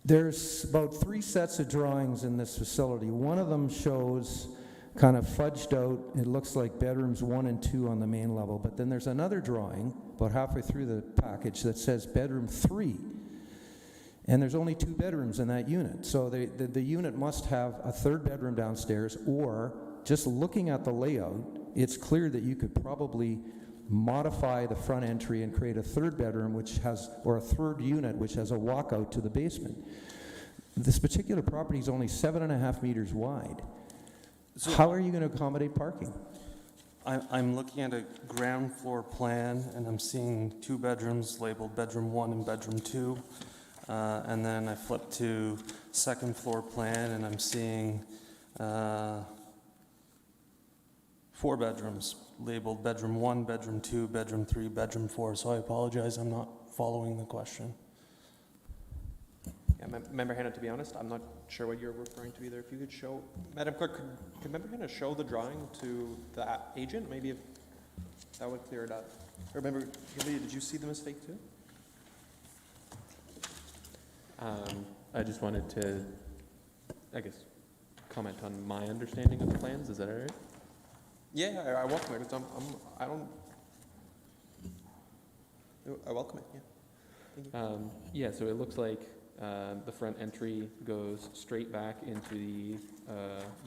There's about 3 sets of drawings in this facility. One of them shows kind of fudged out, it looks like bedrooms 1 and 2 on the main level, but then there's another drawing about halfway through the package that says bedroom 3. And there's only 2 bedrooms in that unit. So the unit must have a 3rd bedroom downstairs, or just looking at the layout, it's clear that you could probably modify the front entry and create a 3rd bedroom or a 3rd unit which has a walkout to the basement. This particular property is only 7.5 meters wide. How are you going to accommodate parking? I'm looking at a ground floor plan, and I'm seeing 2 bedrooms labeled bedroom 1 and bedroom 2. And then I flip to second floor plan, and I'm seeing 4 bedrooms labeled bedroom 1, bedroom 2, bedroom 3, bedroom 4. So I apologize, I'm not following the question. Yeah, Member Hanna, to be honest, I'm not sure what you're referring to either. If you could show, Madam Clerk, could Member Hanna show the drawing to the agent? Maybe if that would clear it up. Or Member Gilly, did you see the mistake too? I just wanted to, I guess, comment on my understanding of the plans. Is that all right? Yeah, I welcome it. Because I welcome it. Yeah. Thank you. Yeah. So it looks like the front entry goes straight back into the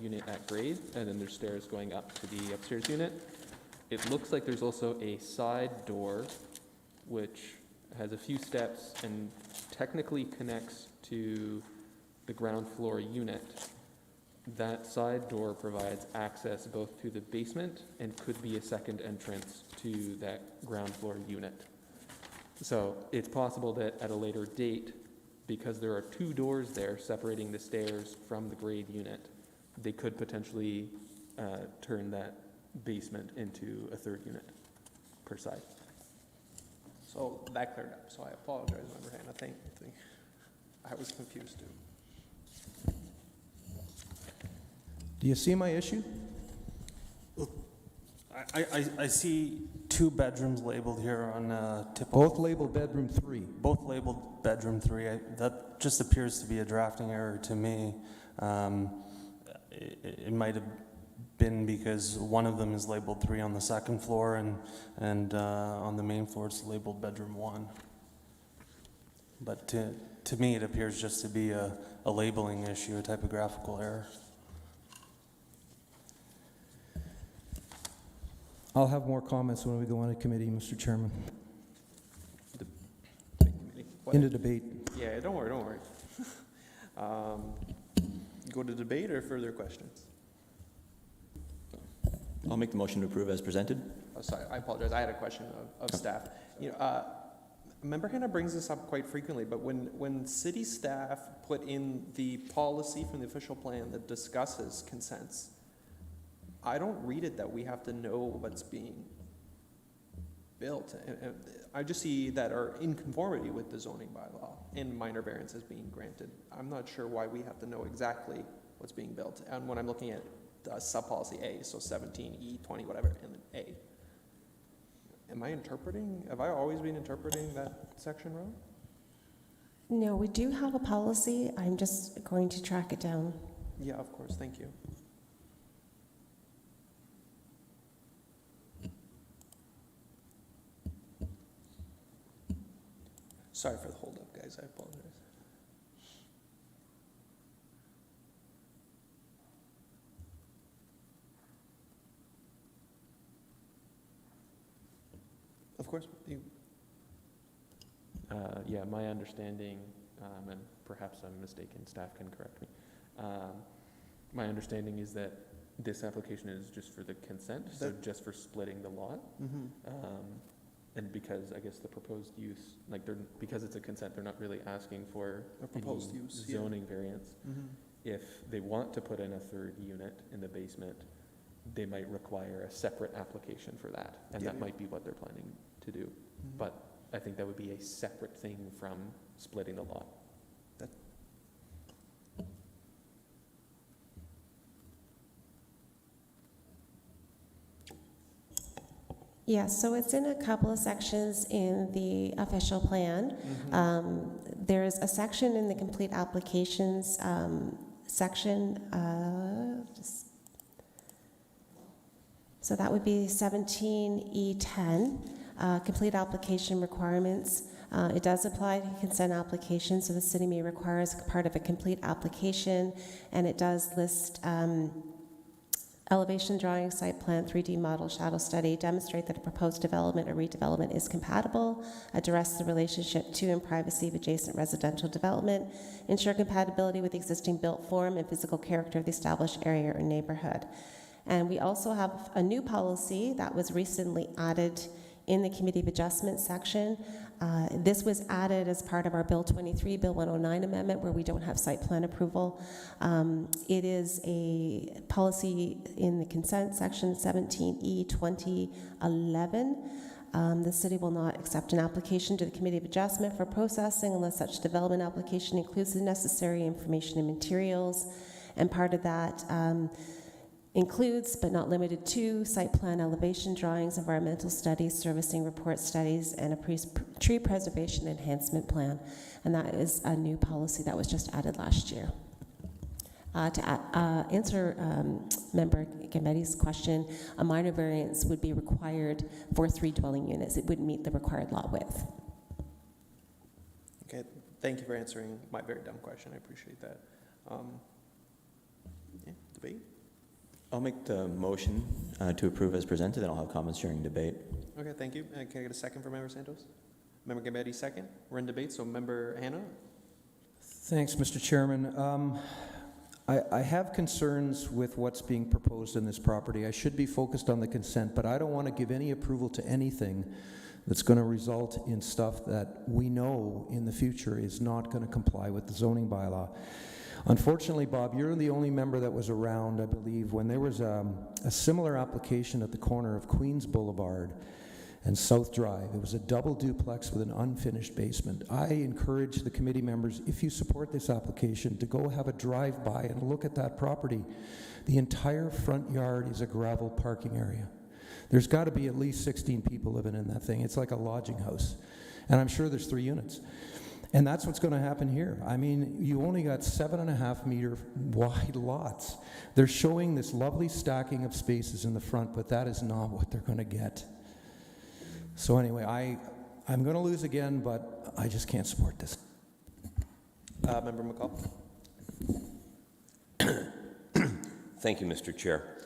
unit at grade, and then there's stairs going up to the upstairs unit. It looks like there's also a side door, which has a few steps and technically connects to the ground floor unit. That side door provides access both to the basement and could be a second entrance to that ground floor unit. So it's possible that at a later date, because there are 2 doors there separating the stairs from the grade unit, they could potentially turn that basement into a 3rd unit per side. So that cleared up. So I apologize, Member Hanna. Thank you. I was confused too. Do you see my issue? I see 2 bedrooms labeled here on typical. Both labeled bedroom 3. Both labeled bedroom 3. That just appears to be a drafting error to me. It might have been because one of them is labeled 3 on the second floor, and on the main floor it's labeled bedroom 1. But to me, it appears just to be a labeling issue, a typographical error. I'll have more comments when we go on to committee, Mr. Chairman. Into debate. Yeah, don't worry. Go to debate or further questions? I'll make the motion to approve as presented. Oh, sorry, I apologize. I had a question of staff. You know, Member Hanna brings this up quite frequently, but when city staff put in the policy from the official plan that discusses consents, I don't read it that we have to know what's being built. I just see that are in conformity with the zoning bylaw and minor variances being granted. I'm not sure why we have to know exactly what's being built. And when I'm looking at sub-policy A, so 17, E20, whatever, and then A. Have I always been interpreting that section wrong? No, we do have a policy. I'm just going to track it down. Yeah, of course. Thank you. Sorry for the hold-up, guys. I apologize. Of course. Yeah, my understanding, and perhaps I'm mistaken, staff can correct me. My understanding is that this application is just for the consent, so just for splitting the lot. And because I guess the proposed use, like because it's a consent, they're not really asking for a proposed use, zoning variance. If they want to put in a 3rd unit in the basement, they might require a separate application for that, and that might be what they're planning to do. But I think that would be a separate thing from splitting the lot. Yeah, so it's in a couple of sections in the official plan. There's a section in the complete applications section. So that would be 17E10, complete application requirements. It does apply to consent applications, so the city may require as part of a complete application, and it does list Elevation drawing, site plan, 3D model, shadow study demonstrate that a proposed development or redevelopment is compatible, address the relationship to and privacy of adjacent residential development, ensure compatibility with the existing built form and physical character of the established area or neighborhood. And we also have a new policy that was recently added in the Committee of Adjustment section. This was added as part of our Bill 23, Bill 109 amendment, where we don't have site plan approval. It is a policy in the consent section 17E 2011. The city will not accept an application to the Committee of Adjustment for processing unless such development application includes the necessary information and materials. And part of that includes, but not limited to, site plan elevation drawings, environmental studies, servicing report studies, and a tree preservation enhancement plan. And that is a new policy that was just added last year. To answer Member Gametti's question, a minor variance would be required for 3 dwelling units. It wouldn't meet the required lot width. Okay, thank you for answering my very dumb question. I appreciate that. Yeah, debate? I'll make the motion to approve as presented, and I'll have comments during debate. Okay, thank you. Can I get a second for Member Santos? Member Gametti, second. We're in debate, so Member Hannah? Thanks, Mr. Chairman. I have concerns with what's being proposed in this property. I should be focused on the consent, but I don't want to give any approval to anything that's going to result in stuff that we know in the future is not going to comply with the zoning bylaw. Unfortunately, Bob, you're the only member that was around, I believe, when there was a similar application at the corner of Queens Boulevard and South Drive. It was a double duplex with an unfinished basement. I encourage the committee members, if you support this application, to go have a drive-by and look at that property. The entire front yard is a gravel parking area. There's got to be at least 16 people living in that thing. It's like a lodging house. And I'm sure there's 3 units. And that's what's going to happen here. I mean, you only got 7.5 meter wide lots. They're showing this lovely stacking of spaces in the front, but that is not what they're going to get. So anyway, I'm going to lose again, but I just can't support this. Member McCall? Thank you, Mr. Chair.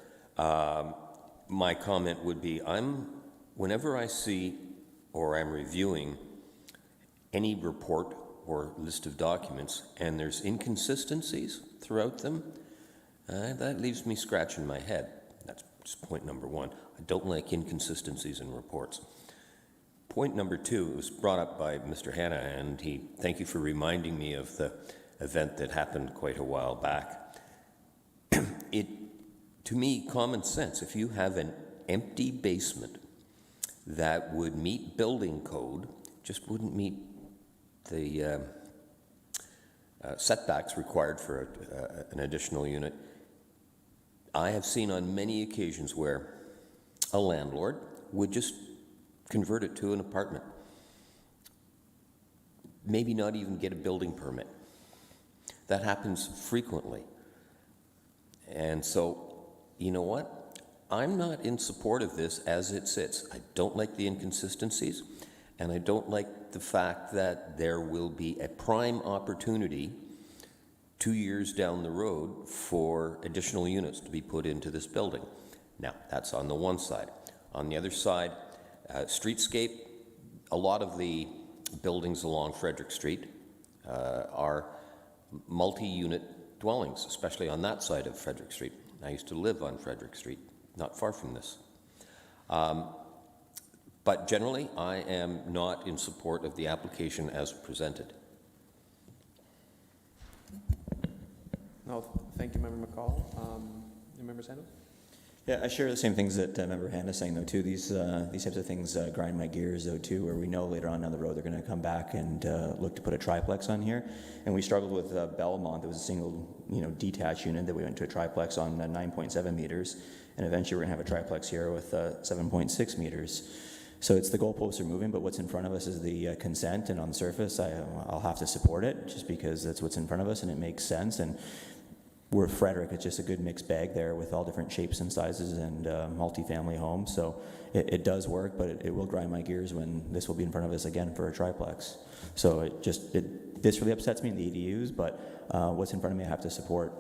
My comment would be, whenever I see or I'm reviewing any report or list of documents and there's inconsistencies throughout them, that leaves me scratching my head. That's just point number 1. I don't like inconsistencies in reports. Point number 2, it was brought up by Mr. Hanna, and thank you for reminding me of the event that happened quite a while back. To me, common sense, if you have an empty basement that would meet building code, just wouldn't meet the setbacks required for an additional unit. I have seen on many occasions where a landlord would just convert it to an apartment, maybe not even get a building permit. That happens frequently. And so, you know what? I'm not in support of this as it sits. I don't like the inconsistencies, and I don't like the fact that there will be a prime opportunity 2 years down the road for additional units to be put into this building. Now, that's on the one side. On the other side, streetscape, a lot of the buildings along Frederick Street are multi-unit dwellings, especially on that side of Frederick Street. I used to live on Frederick Street, not far from this. But generally, I am not in support of the application as presented. No, thank you, Member McCall. Member Santos? Yeah, I share the same things that Member Hannah is saying, though, too. These types of things grind my gears, though, too, where we know later on down the road they're going to come back and look to put a triplex on here. And we struggled with Belmont. There was a single, detached unit that we went to a triplex on 9.7 meters. And eventually we're going to have a triplex here with 7.6 meters. So it's the goalposts are moving, but what's in front of us is the consent. And on the surface, I'll have to support it just because that's what's in front of us and it makes sense. And we're Frederick, it's just a good mixed bag there with all different shapes and sizes and multifamily homes. So it does work, but it will grind my gears when this will be in front of us again for a triplex. So this really upsets me in the EDUs, but what's in front of me I have to support.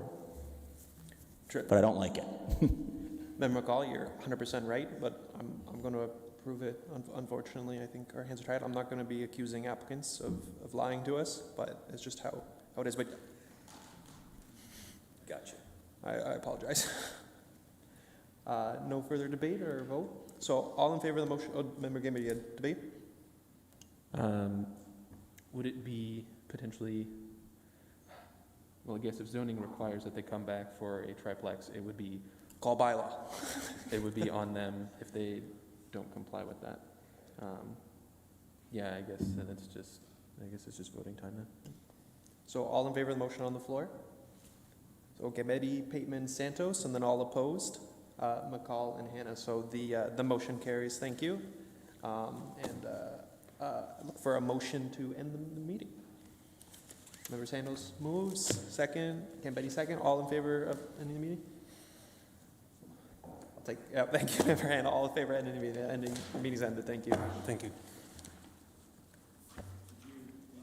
Sure. But I don't like it. Member McCall, you're 100% right, but I'm going to approve it. Unfortunately, I think our hands are tied. I'm not going to be accusing applicants of lying to us, but it's just how it is. But Gotcha. I apologize. No further debate or vote? So all in favor of the motion, Member Gamady, debate? Would it be potentially, well, I guess if zoning requires that they come back for a triplex, it would be, Call bylaw. it would be on them if they don't comply with that. Yeah, I guess it's just voting time then. So all in favor of the motion on the floor? So Gamady, Pateman, Santos, and then all opposed, McCall and Hannah. So the motion carries. Thank you. Look for a motion to end the meeting. Member Santos moves. Second. Gamady second. All in favor of ending the meeting? I'll take. Yeah. Thank you, Member Hannah. All in favor of ending the meeting. The meeting's ended. Thank you. Thank you.